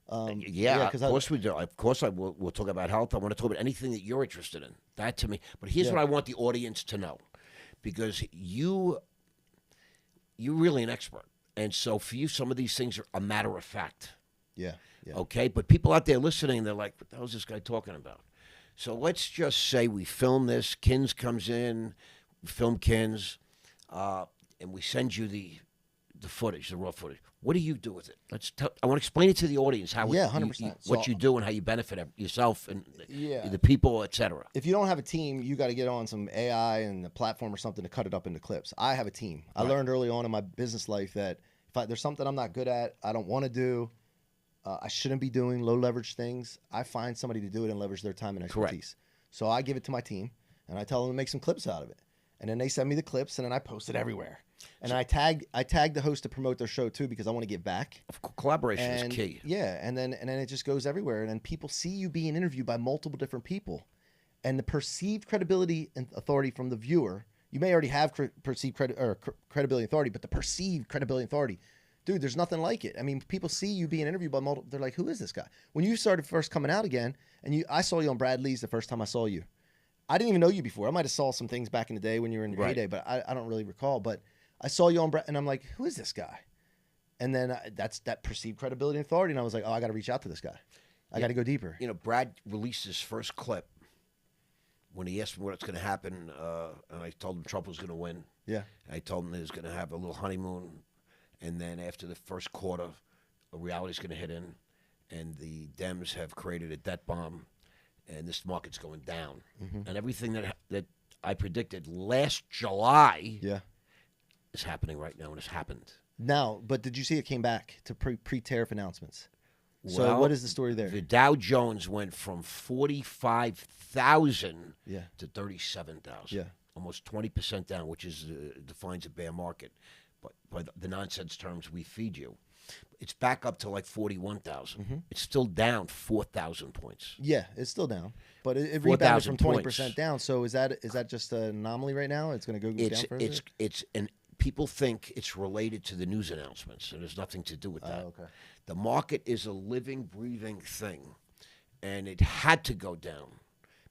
Of course we do. Of course we'll talk about health. I want to talk about anything that you're interested in. That to me. But here's what I want the audience to know. Because you're really an expert. And so for you, some of these things are a matter of fact. Yeah. Okay? But people out there listening, they're like, what the hell is this guy talking about? So let's just say we film this. Kins comes in. We film Kins. And we send you the footage, the raw footage. What do you do with it? I want to explain it to the audience how 100%. What you do and how you benefit yourself and the people, etc. If you don't have a team, you got to get on some AI and a platform or something to cut it up into clips. I have a team. I learned early on in my business life that if there's something I'm not good at, I don't want to do, I shouldn't be doing low leverage things, I find somebody to do it and leverage their time and expertise. Correct. So I give it to my team and I tell them to make some clips out of it. And then they send me the clips and then I post it everywhere. And I tag the host to promote their show too because I want to give back. Collaboration is key. Yeah, and then it just goes everywhere, and then people see you being interviewed by multiple different people, and the perceived credibility and authority from the viewer. You may already have perceived credibility and authority, but the perceived credibility and authority, dude, there's nothing like it. I mean, people see you being interviewed by multiple. They're like, who is this guy? When you started first coming out again, and I saw you on Brad Lee's the first time I saw you. I didn't even know you before. I might have saw some things back in the day when you were in your heyday, but I don't really recall. But I saw you on Brad, and I'm like, who is this guy? And then that's that perceived credibility and authority, and I was like, oh, I got to reach out to this guy. I got to go deeper. Brad released his first clip when he asked me what's going to happen, and I told him Trump was going to win. Yeah. I told him he was going to have a little honeymoon, and then after the first quarter, a reality's going to hit in, and the Dems have created a debt bomb, and this market's going down. Mm-hmm. And everything that I predicted last July is happening right now, and it's happened. Now, but did you see it came back to pre-tariff announcements? So Well, what is the story there? The Dow Jones went from 45,000 Yeah. to 37,000. Yeah. Almost 20% down, which is defines a bear market. But by the nonsense terms we feed you, it's back up to like 41,000. Mm-hmm. It's still down 4,000 points. Yeah, it's still down, but it 4,000 rebounded from 20% points. down. So is that just an anomaly right now? It's going to go down further. And people think it's related to the news announcements, and there's nothing to do with that. Okay. The market is a living, breathing thing, and it had to go down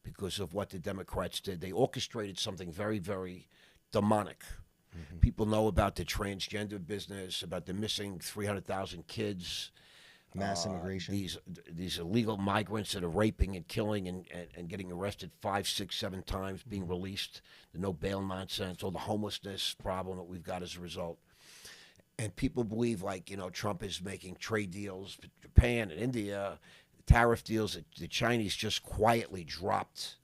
because of what the Democrats did. They orchestrated something very, very demonic. Mm-hmm. People know about the transgender business, about the missing 300,000 kids. Mass immigration. These illegal migrants that are raping and killing and getting arrested 5, 6, 7 times, being released. The no bail nonsense, all the homelessness problem that we've got as a result. And people believe, like, Trump is making trade deals with Japan and India, tariff deals. The Chinese just quietly dropped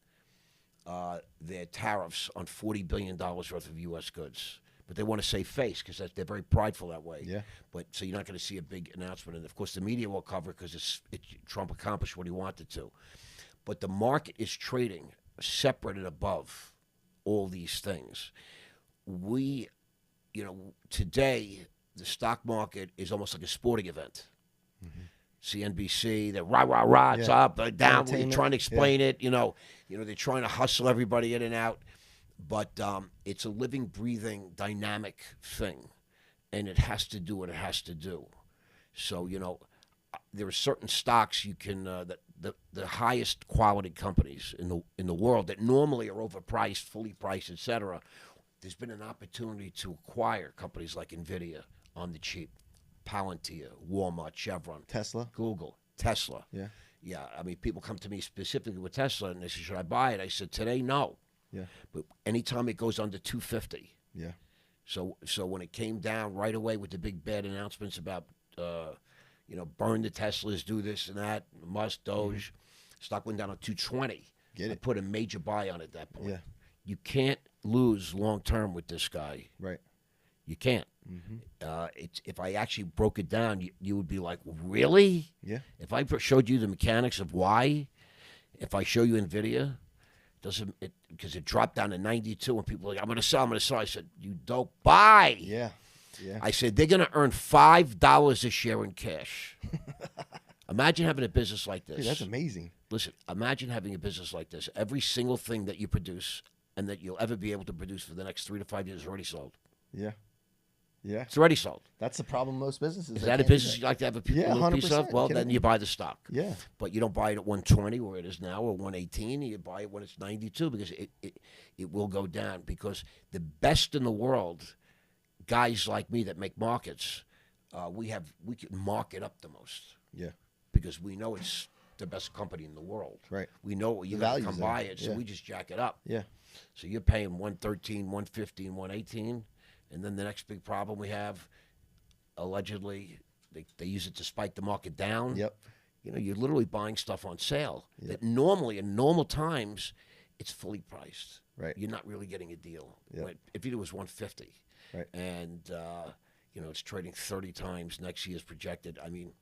their tariffs on $40 billion worth of U.S. goods. But they want to save face because they're very prideful that way. Yeah. But so you're not going to see a big announcement, and of course the media will cover it because Trump accomplished what he wanted to. But the market is trading separate and above all these things. Today the stock market is almost like a sporting event. Mm-hmm. CNBC, they're rah, it's up, down. We're trying to explain it. They're trying to hustle everybody in and out. But it's a living, breathing, dynamic thing, and it has to do what it has to do. So there are certain stocks you can the highest quality companies in the world that normally are overpriced, fully priced, etc. There's been an opportunity to acquire companies like Nvidia on the cheap, Palantir, Walmart, Chevron, Tesla, Google, Tesla. Yeah. Yeah. I mean, people come to me specifically with Tesla, and they say, "Should I buy it?" I said, "Today, no." Yeah. But anytime it goes under 250. Yeah. So when it came down right away with the big bad announcements about, burn the Teslas, do this and that, Musk, Doge, stock went down to 220. I put a major buy on it at that point. Yeah. You can't lose long term with this guy. Right. You can't. Mm-hmm. If I actually broke it down, you would be like, really? Yeah. If I showed you the mechanics of why, if I show you NVIDIA, because it dropped down to 92 and people were like, I'm going to sell. I said, you don't buy. Yeah. Yeah. I said, they're going to earn $5 a share in cash. Imagine having a business like this. Dude, that's amazing. Listen, imagine having a business like this. Every single thing that you produce and that you'll ever be able to produce for the next 3 to 5 years is already sold. Yeah. Yeah. It's already sold. That's the problem with most businesses. Is that a business you'd like to have a little piece of? Well, then you buy the stock. Yeah. But you don't buy it at 120 where it is now or 118. You buy it when it's 92 because it will go down because the best in the world, guys like me that make markets, we can mark it up the most. Yeah. Because we know it's the best company in the world. Right. We know you got to come buy it, so we just jack it up. Yeah. So you're paying 113, 115, 118. And then the next big problem we have, allegedly, they use it to spike the market down. Yep. You're literally buying stuff on sale that normally, in normal times, it's fully priced. Right. You're not really getting a deal. Yep. If it was 150. Right. And, it's trading 30 times next year's projected. I mean,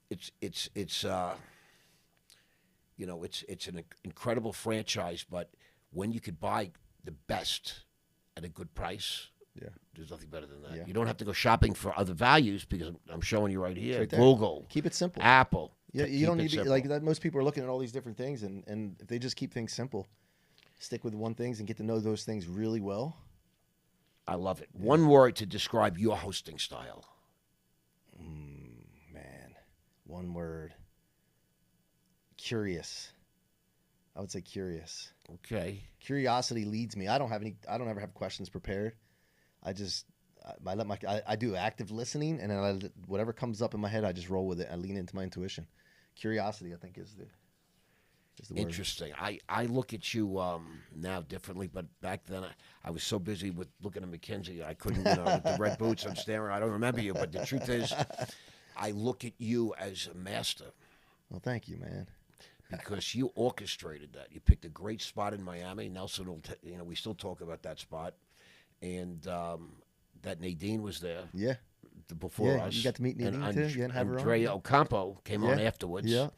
it's an incredible franchise, but when you could buy the best at a good price, there's nothing better than that. Yeah. You don't have to go shopping for other values because I'm showing you right here. Right there. Google. Keep it simple. Apple. Yeah, you don't need to like that. Most people are looking at all these different things, and if they just keep things simple, stick with one things and get to know those things really well. I love it. Yeah. One word to describe your hosting style. Man, one word. Curious. I would say curious. Okay. Curiosity leads me. I don't ever have questions prepared. I do active listening, and then whatever comes up in my head, I just roll with it. I lean into my intuition. Curiosity, I think, is the word. Interesting. I look at you now differently, but back then I was so busy with looking at McKinsey, I couldn't, with the red boots, I'm staring. I don't remember you, but the truth is, I look at you as a master. Well, thank you, man. Because you orchestrated that. You picked a great spot in Miami. Nelson will, we still talk about that spot. And that Nadine was there Yeah. before Yeah, us. you got to meet Nadine, and too? You didn't have her on? Andrea Ocampo came on Yeah. afterwards. Yeah.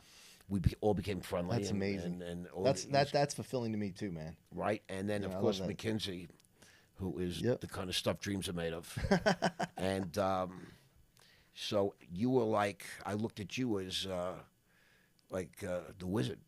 We all became friendly. That's amazing. And all That's fulfilling to me too, man. right. And then, of I course, love that. McKinsey, who is Yep. the kind of stuff dreams are made of. And so you were like, I looked at you as the wizard,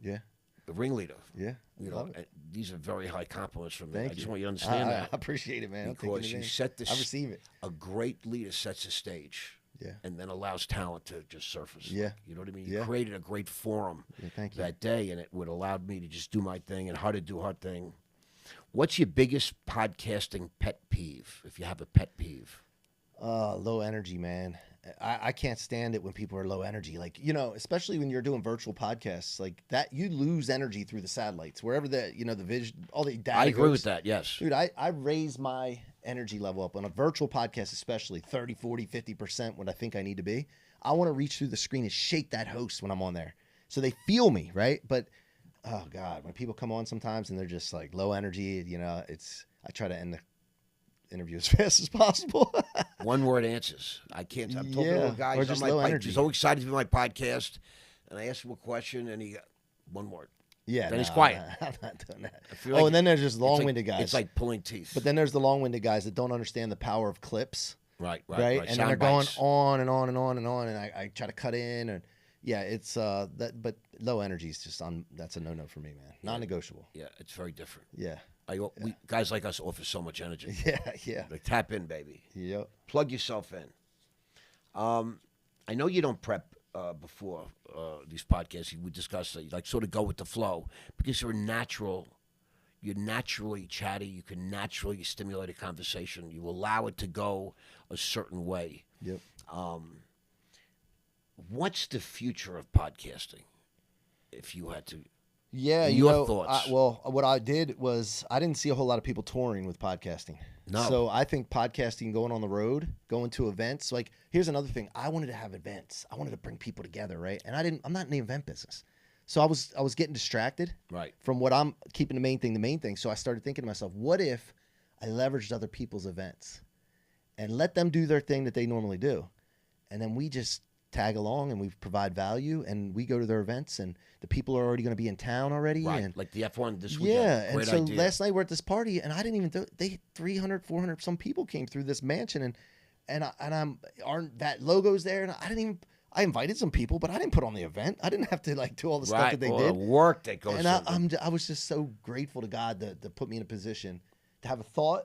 Yeah. the ringleader. Yeah. You know, Love it. and these are very high compliments from me. Thank I just you. want you to understand I that. appreciate it, man. I'm taking Because it you in. set this. I receive it. A great leader sets the stage. Yeah. And then allows talent to just surface. Yeah. You know what I mean? You Yeah. created a great forum Yeah, thank you. that day, and it would allow me to just do my thing and her to do her thing. What's your biggest podcasting pet peeve, if you have a pet peeve? Low energy, man. I can't stand it when people are low energy. Like, especially when you're doing virtual podcasts like that, you lose energy through the satellites, wherever the vision, all the data I agree goes. with that, yes. Dude, I raise my energy level up on a virtual podcast, especially 30, 40, 50% what I think I need to be. I want to reach through the screen and shake that host when I'm on there. So they feel me, right? But, oh God, when people come on sometimes and they're just like low energy, I try to end the interview as fast as possible. One word answers. I can't. I'm talking Yeah, to guys. or just I'm low like, energy. he's so excited to be on my podcast, and I ask him a question, and he got one word. Yeah. Then he's quiet. I'm not doing that. feel like And then there's just It's like- long-winded guys. It's like pulling teeth. But then there's the long-winded guys that don't understand the power of clips, right. right? And then Sound they're going bites. on and on and on and on, and I try to cut in, and yeah, it's that. But low energy is just that's a no-no for me, man. Non-negotiable. Yeah, it's very different. Yeah. Guys like us offer so much energy. Yeah. Like, tap in, baby. Yep. Plug yourself in. I know you don't prep before these podcasts. We discuss that you like sort of go with the flow because you're natural. You're naturally chatty. You can naturally stimulate a conversation. You allow it to go a certain way. Yep. What's the future of podcasting? If you had to, Yeah, Your thoughts. what I did was I didn't see a whole lot of people touring with podcasting. No. So I think podcasting, going on the road, going to events. Like, here's another thing. I wanted to have events. I wanted to bring people together, right? And I'm not in the event business. So I was getting distracted right? from what I'm keeping the main thing. So I started thinking to myself, what if I leveraged other people's events and let them do their thing that they normally do, and then we just tag along and we provide value and we go to their events and the people are already going to be in town already. Right, And like the F1 this weekend. yeah, and Great so idea. last night we're at this party and I didn't even they 300, 400 some people came through this mansion and aren't that logos there, and I invited some people, but I didn't put on the event. I didn't have to like do all the stuff that they all did. the work that goes. And I was just so grateful to God to put me in a position to have a thought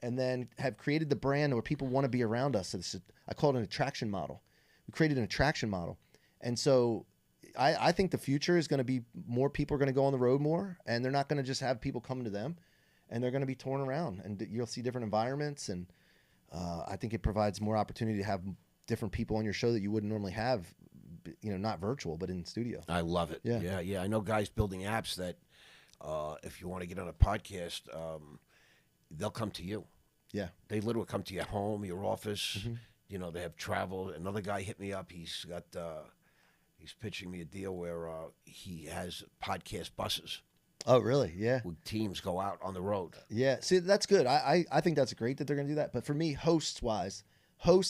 and then have created the brand where people want to be around us. So I call it an attraction model. We created an attraction model. And so I think the future is going to be more people are going to go on the road more, and they're not going to just have people coming to them, and they're going to be touring around, and you'll see different environments. And I think it provides more opportunity to have different people on your show that you wouldn't normally have, not virtual, but in studio. I love it. Yeah. Yeah. I know guys building apps that if you want to get on a podcast, they'll come to you. Yeah. They literally come to your home, your office. Mm-hmm. They have travel. Another guy hit me up. He's pitching me a deal where he has podcast buses. Oh, really? Yeah. Where teams go out on the road. Yeah. See, that's good. I think that's great that they're going to do that. But for me, hosts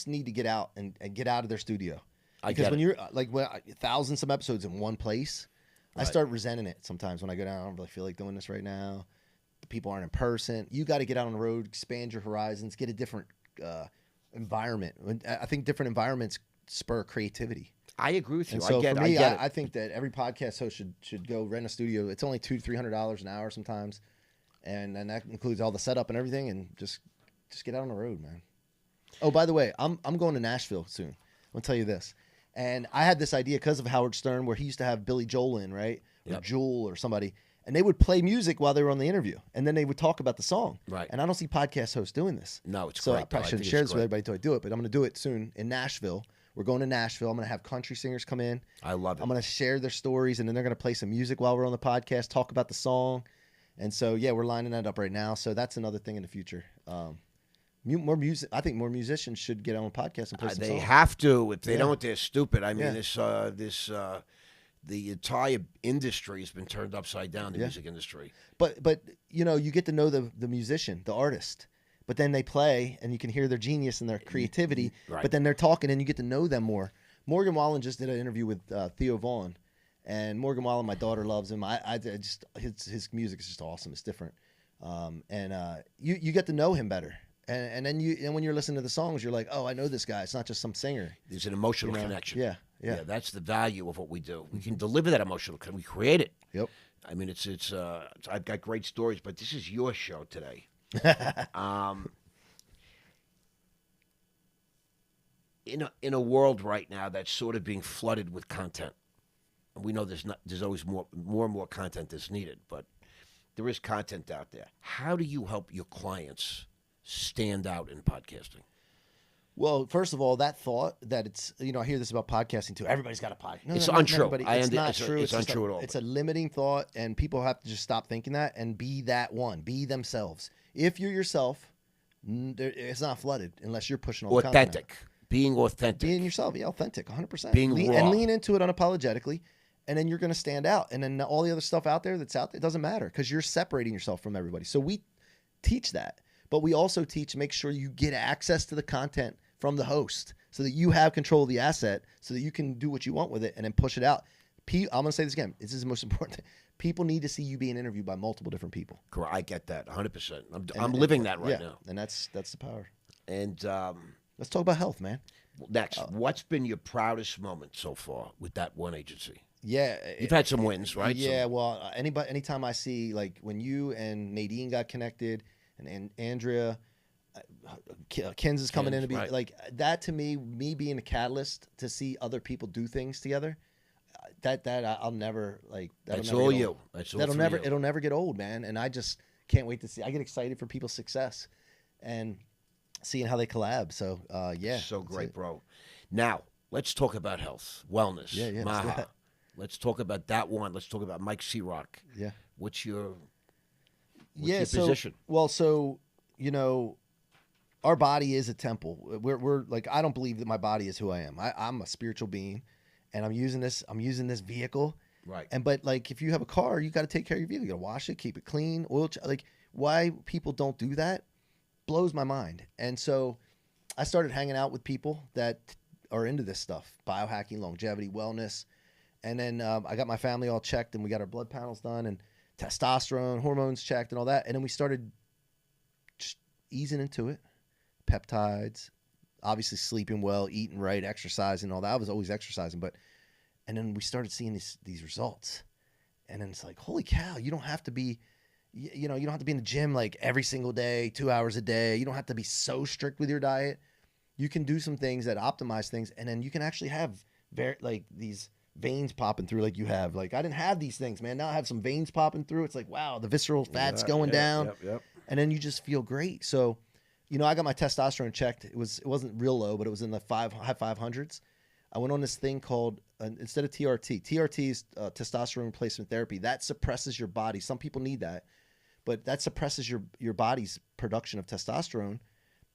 need to get out and get out of their studio. Because when you're like 1,000 some episodes in one place, I start resenting it sometimes when I go down. I don't really feel like doing this right now. The people aren't in person. You got to get out on the road, expand your horizons, get a different environment. I think different environments spur creativity. I agree with you. And so I for me, get it. I think that every podcast host should go rent a studio. It's only $200-$300 an hour sometimes, and that includes all the setup and everything. And just get out on the road, man. Oh, by the way, I'm going to Nashville soon. I'm gonna tell you this. And I had this idea because of Howard Stern, where he used to have Billy Joel in, right, or Yep. Jewel or somebody, and they would play music while they were on the interview, and then they would talk about the song. Right. And I don't see podcast hosts doing this. No, it's So great. I probably though. shouldn't think share it's this with great. everybody until I do it, but I'm going to do it soon in Nashville. We're going to Nashville. I'm going to have country singers come in. I love it. I'm going to share their stories, and then they're going to play some music while we're on the podcast, talk about the song. And so, yeah, we're lining that up right now. So that's another thing in the future. More music. I think more musicians should get on a podcast and play some They songs. have to. If they Yeah. don't, they're stupid. I mean, Yeah. the entire industry has been turned upside down. The Yeah. music industry. But you get to know the musician, the artist, but then they play and you can hear their genius and their creativity, Right. but then they're talking and you get to know them more. Morgan Wallen just did an interview with Theo Vaughn, and Morgan Wallen, my daughter loves him. I just his music is just awesome. It's different, you get to know him better, and then when you're listening to the songs, you're like, oh, I know this guy. It's not just some singer. There's an emotional connection. Yeah. That's the value of what we do. We can deliver that emotional. We create it. Yep. I mean, I've got great stories, but this is your show today. In a world right now that's sort of being flooded with content, and we know there's always more and more content that's needed, but there is content out there. How do you help your clients stand out in podcasting? Well, first of all, that thought that it's, I hear this about podcasting too. Everybody's got a podcast. No, it's not untrue. everybody. It's not true. It's untrue at all. It's a limiting thought, and people have to just stop thinking that and be that one. Be themselves. If you're yourself, it's not flooded unless you're pushing all the content out. Authentic. Being authentic. Being yourself. Yeah, authentic, 100%. Being raw. And lean into it unapologetically, and then you're going to stand out. And then all the other stuff out there it doesn't matter because you're separating yourself from everybody. So we teach that. But we also teach, make sure you get access to the content from the host so that you have control of the asset so that you can do what you want with it and then push it out. I'm going to say this again. This is the most important thing. People need to see you being interviewed by multiple different people. Correct. I get that 100%. I'm living that right now. And that's the power. And let's talk about health, man. next, what's been your proudest moment so far with That1 Agency? Yeah, you've had some wins, right? Yeah, well, anytime I see, like, when you and Nadine got connected, and Andrea, Kins is coming in to be right. like that, to me being a catalyst to see other people do things together. I'll never like. That's all you. That's all. It'll never get old, man. And I just can't wait to see. I get excited for people's success and seeing how they collab. So yeah, so great, bro. Now let's talk about health, wellness. Yeah. Maha. Let's talk about That1. Let's talk about Mike C-Roc. Yeah. What's your position? Well, so our body is a temple. We're like, I don't believe that my body is who I am. I'm a spiritual being, and I'm using this vehicle. Right. But like, if you have a car, you got to take care of your vehicle. You got to wash it, keep it clean, oil. Like, why people don't do that blows my mind. And so I started hanging out with people that are into this stuff: biohacking, longevity, wellness. And then I got my family all checked, and we got our blood panels done, and testosterone, hormones checked, and all that. And then we started just easing into it. Peptides, obviously sleeping well, eating right, exercising, all that. I was always exercising, and then we started seeing these results. And then it's like, holy cow, you don't have to be, you don't have to be in the gym like every single day, 2 hours a day. You don't have to be so strict with your diet. You can do some things that optimize things, and then you can actually have these veins popping through like you have. Like, I didn't have these things, man. Now I have some veins popping through. It's like, wow, the visceral fat's going down. Yep. And then you just feel great. So, I got my testosterone checked. It wasn't real low, but it was in the high 500s. I went on this thing called, instead of TRT. TRT is testosterone replacement therapy. That suppresses your body. Some people need that, but that suppresses your body's production of testosterone.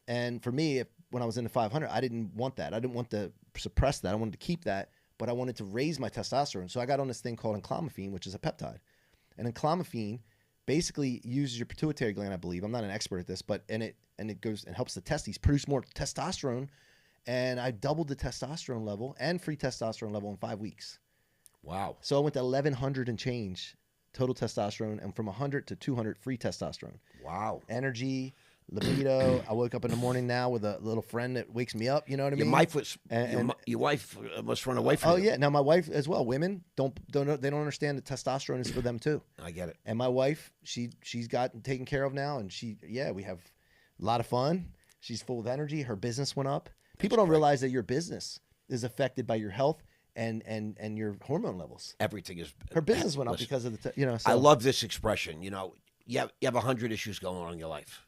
And for me, when I was in the 500, I didn't want that. I didn't want to suppress that. I wanted to keep that, but I wanted to raise my testosterone. So I got on this thing called enclomiphene, which is a peptide. And enclomiphene basically uses your pituitary gland, I believe. I'm not an expert at this, but it goes and helps the testes produce more testosterone. And I doubled the testosterone level and free testosterone level in 5 weeks. Wow. So I went to 1,100 and change total testosterone, and from 100 to 200 free testosterone. Wow. Energy, libido. I woke up in the morning now with a little friend that wakes me up. You know what I mean? Your wife must run away from you. Oh yeah. Now my wife as well. Women they don't understand that testosterone is for them too. I get it. And my wife, she's gotten taken care of now, and we have a lot of fun. She's full of energy. Her business went up. People don't realize that your business is affected by your health and your hormone levels. Everything is. Her business went up because of the So. I love this expression. You have 100 issues going on in your life.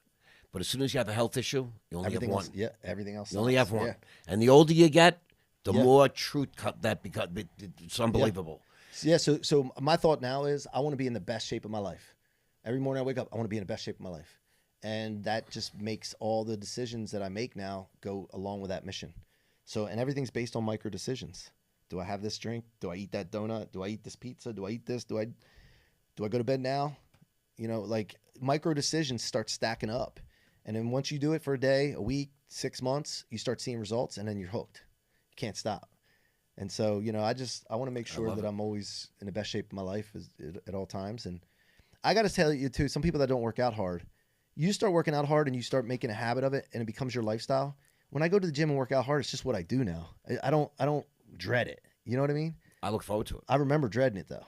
But as soon as you have a health issue, you only have one. Everything else. You only have one. Yeah. And the older you get, the more truth that becomes. It's unbelievable. Yeah. So my thought now is I want to be in the best shape of my life. Every morning I wake up, I want to be in the best shape of my life. And that just makes all the decisions that I make now go along with that mission. So, and everything's based on micro decisions. Do I have this drink? Do I eat that donut? Do I eat this pizza? Do I eat this? Do I go to bed now? Like, micro decisions start stacking up. And then once you do it for a day, a week, 6 months, you start seeing results, and then you're hooked. You can't stop. And so, you know, I want to make sure that I'm always in the best shape of my life at all times. And I got to tell you too, some people that don't work out hard, you start working out hard and you start making a habit of it, and it becomes your lifestyle. When I go to the gym and work out hard, it's just what I do now. I don't dread it. You know what I mean? I look forward to it. I remember dreading it though.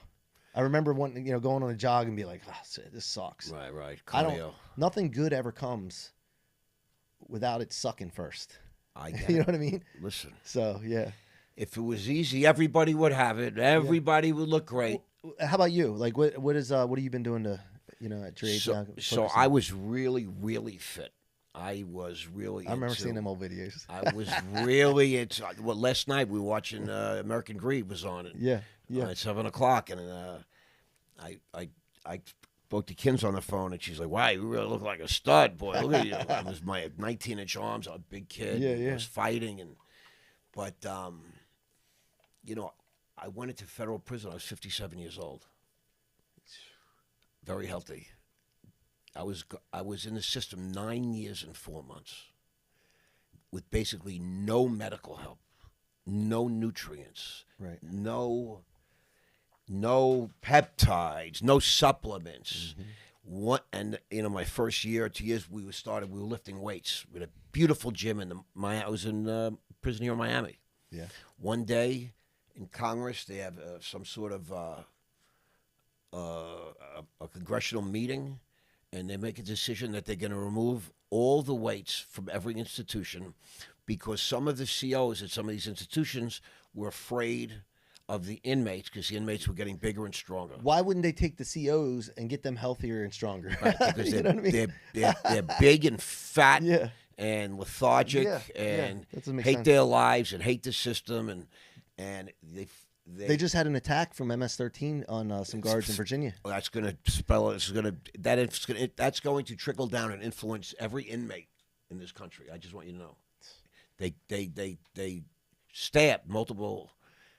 I remember going on a jog and be like, this sucks. Right. Nothing good ever comes without it sucking first. I get You know it. what I mean? Listen. So, yeah. If it was easy, everybody would have it. Everybody would look great. How about you? Like, what have you been doing to, at your age now? So I was really, really fit. I remember seeing them old videos. I was really last night we were watching American Greed was on it. Yeah. At 7:00, and I spoke to Kins on the phone, and she's like, "Wow, you really look like a stud, boy. Look at you." It was my 19-inch arms. I was a big kid. Yeah. I was fighting, but I went into federal prison. I was 57 years old. Very healthy. I was in the system 9 years and 4 months with basically no medical help, no nutrients, right? No peptides, no supplements. My first year or 2 years, we were lifting weights. We had a beautiful gym I was in prison here in Miami. Yeah. One day in Congress, they have some sort of a congressional meeting, and they make a decision that they're going to remove all the weights from every institution because some of the COs at some of these institutions were afraid of the inmates because the inmates were getting bigger and stronger. Why wouldn't they take the COs and get them healthier and stronger? Right, because you know what I mean? they're big and fat Yeah. and lethargic and That doesn't make hate sense. their lives and hate the system and they just had an attack from MS-13 on some guards in Virginia. That's going to spell it. That's going to trickle down and influence every inmate in this country. I just want you to know. They stabbed multiple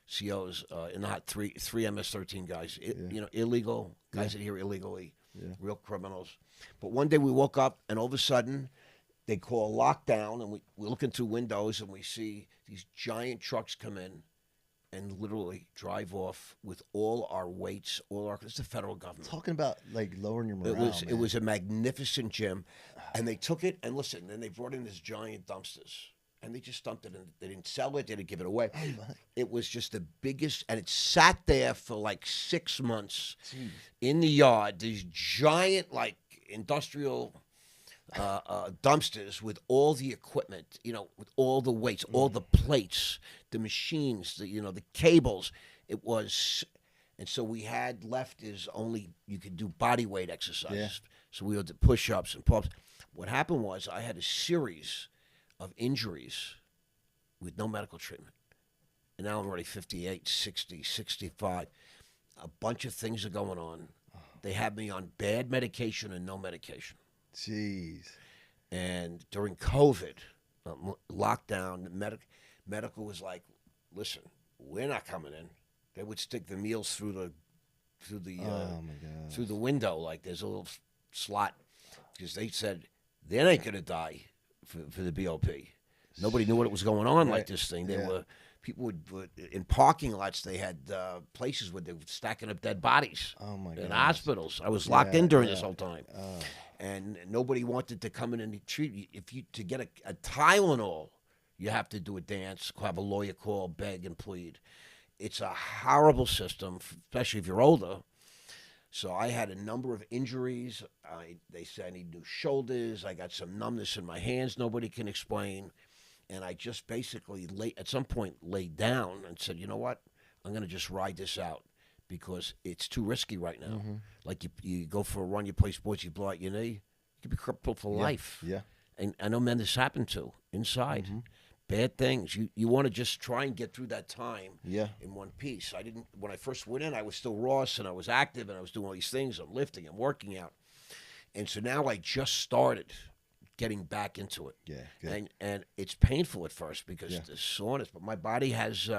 COs in the hot three MS-13 guys. Illegal guys that are here illegally, real criminals. But one day we woke up and all of a sudden they call lockdown, and we're looking through windows and we see these giant trucks come in and literally drive off with all our weights, it's the federal government. Talking about like lowering your morale. It was a magnificent gym, and they took it and listen. Then they brought in this giant dumpsters, and they just dumped it, and they didn't sell it, they didn't give it away. It was just the biggest, and it sat there for like 6 months in the yard. These giant like industrial dumpsters with all the equipment, with all the weights, all the plates, the machines, the cables. It was, and so we had left is only you could do body weight exercises. Yeah. So we would do push-ups and pull-ups. What happened was I had a series of injuries with no medical treatment. And now I'm already 58, 60, 65. A bunch of things are going on. They have me on bad medication and no medication. Jeez. And during COVID, lockdown, medical was like, listen, we're not coming in. They would stick the meals through the window, like there's a little slot, because they said they ain't gonna die for the BOP. Nobody knew what was going on like this thing. People would in parking lots. They had places where they were stacking up dead bodies. Oh my god! In hospitals, I was locked in during this whole time. And nobody wanted to come in and treat you. To get a Tylenol, you have to do a dance, have a lawyer call, beg and plead. It's a horrible system, especially if you're older. So I had a number of injuries. They said I need new shoulders. I got some numbness in my hands nobody can explain. And I just basically at some point laid down and said, you know what? I'm going to just ride this out because it's too risky right now. Mm-hmm. Like you go for a run, you play sports, you blow out your knee, you could be crippled for life. Yeah. And I know men this happened to inside. Mm-hmm. Bad things. You want to just try and get through that time in one piece. When I first went in, I was still Ross and I was active and I was doing all these things. I'm lifting, I'm working out. And so now I just started getting back into it. Yeah. Good. And it's painful at first because the soreness, but my body has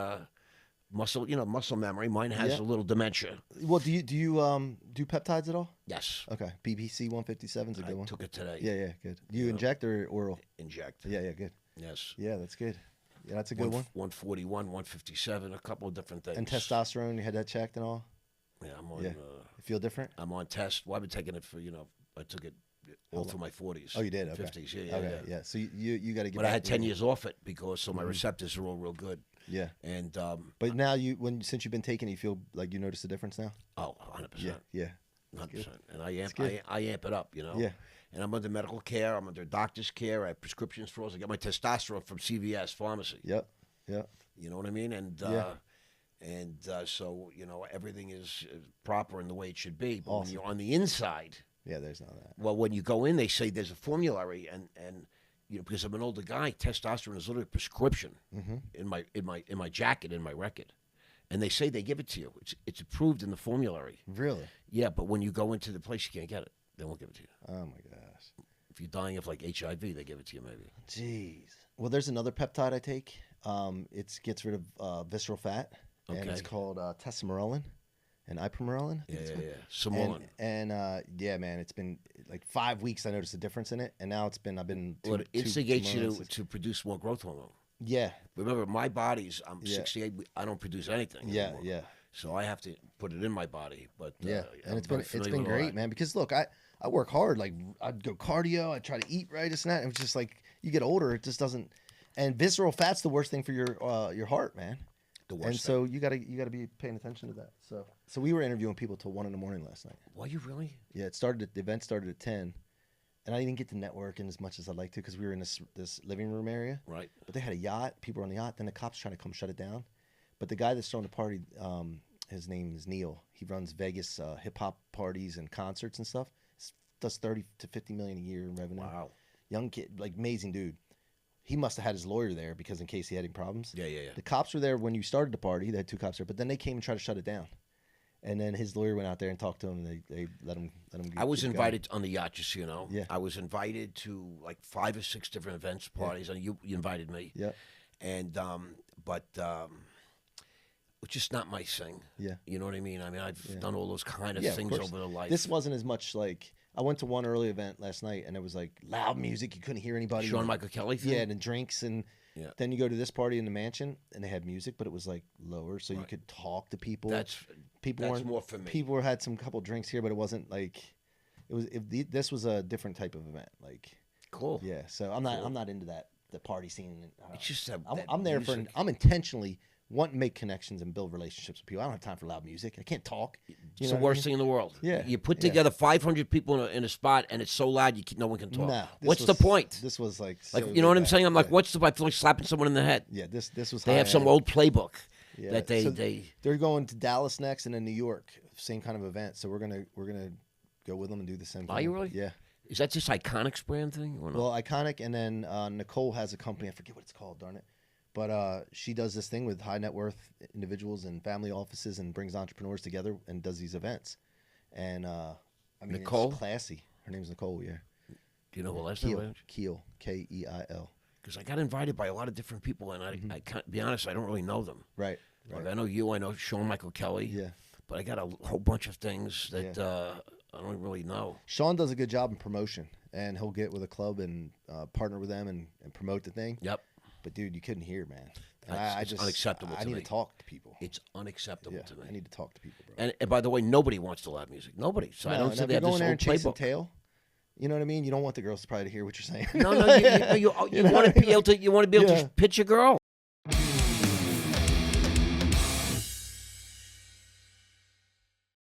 muscle memory. Mine has Yeah. a little dementia. Well, do you do peptides at all? Yes. Okay, BBC 157 is a I good one. took it today. Yeah, good. Do you inject or oral? Inject. Yeah, good. Yes. Yeah, that's good. Yeah, that's a good one. 141, 157, a couple of different things. And testosterone, you had that checked and all? Yeah, I'm on. Yeah. You feel different? I'm on test. Well, I've been taking it for I took it all through my 40s. Oh, you did? Okay. 50s. Yeah. Okay, yeah. So you got to get. But I back had to 10 it. years off it because my receptors are all real good. Yeah. And But now since you've been taking it, you feel like you notice a difference now? 100%. Yeah. 100%. And I amp it up, Yeah. And I'm under medical care. I'm under doctor's care. I have prescriptions for all. I get my testosterone from CVS pharmacy. Yep. You know what I mean? And so everything is proper in the way it should be. But when you're on the inside, there's none of that. well, when you go in, they say there's a formulary, and because I'm an older guy, testosterone is literally a prescription in my jacket, in my record, and they say they give it to you. It's approved in the formulary. Really? Yeah, but when you go into the place, you can't get it. They won't give it to you. Oh my gosh. If you're dying of like HIV, they give it to you maybe. Jeez. Well, there's another peptide I take. It gets rid of visceral fat, and it's called tesamorelin and ipamorelin. Yeah. Simolin. And man, it's been like 5 weeks. I noticed a difference in it, and now I've been. Well, it instigates you to produce more growth hormone. Yeah. Remember, my body's. I'm 68. I don't produce anything. Yeah, anymore. yeah. So I have to put it in my body. But and it's been great, man. Because look, I work hard. Like I'd go cardio. I try to eat right. It's not. It's just like you get older, it just doesn't. And visceral fat's the worst thing for your heart, man. The worst. And so you gotta be paying attention to that. So we were interviewing people till 1 a.m. last night. Were you really? Yeah, the event started at 10, and I didn't get to network as much as I'd like to because we were in this living room area. Right. But they had a yacht. People were on the yacht. Then the cops trying to come shut it down. But the guy that's throwing the party, his name is Neil. He runs Vegas hip hop parties and concerts and stuff. Does 30 to 50 million a year in revenue. Wow. Young kid, like amazing dude. He must have had his lawyer there because in case he had any problems. Yeah. The cops were there when you started the party. They had 2 cops there, but then they came and tried to shut it down. And then his lawyer went out there and talked to him, and they let him. I was invited on the yacht, just so you know. Yeah. I was invited to like 5 or 6 different events, parties, and you invited me. Yeah. And but it's just not my thing. Yeah. You know what I mean? I mean, I've done all those kind of things course. over the life. This wasn't as much like I went to one early event last night, and it was like loud music. You couldn't hear anybody. Shawn Michael Kelly thing? Yeah, and then drinks, and then you go to this party in the mansion, and they had music, but it was like lower, so you could talk to people. That's more for me. People had some couple drinks here, but it wasn't like it was. This was a different type of event. Like cool. Yeah, so I'm not into the party scene. It's just that I'm there music. I'm intentionally want to make connections and build relationships with people. I don't have time for loud music. I can't talk. It's the worst thing in the world. Yeah. You put together 500 people in a spot, and it's so loud no one can talk. No, what's the point? This was like you know what I'm saying? I'm like, what's the? I feel like slapping someone in the head. Yeah, this was. They have some old playbook that so they. They're going to Dallas next, and then New York, same kind of event. So we're gonna go with them and do the same thing. Are you really? Yeah. Is that just Iconic's brand thing? Or no? Well, Iconic, and then Nicole has a company. I forget what it's called. Darn it. But she does this thing with high net worth individuals and family offices and brings entrepreneurs together and does these events. And I mean, Nicole? It's classy. Her name's Nicole, yeah. Do you know her last name? Keel, Keil. Because I got invited by a lot of different people, and I can't be honest, I don't really know them. Right. Like I know you, I know Shawn Michael Kelly. Yeah. But I got a whole bunch of things that I don't really know. Shawn does a good job in promotion, and he'll get with a club and partner with them and promote the thing. Yep. But dude, you couldn't hear, man. It's unacceptable to me. I need to talk to people. It's unacceptable to me. I need to talk to people, bro. And by the way, nobody wants the loud music. Nobody. So I don't say they have this going there old and chasing playbook. tail. You know what I mean? You don't want the girls to probably hear what you're saying. No, you want to be able to pitch a girl.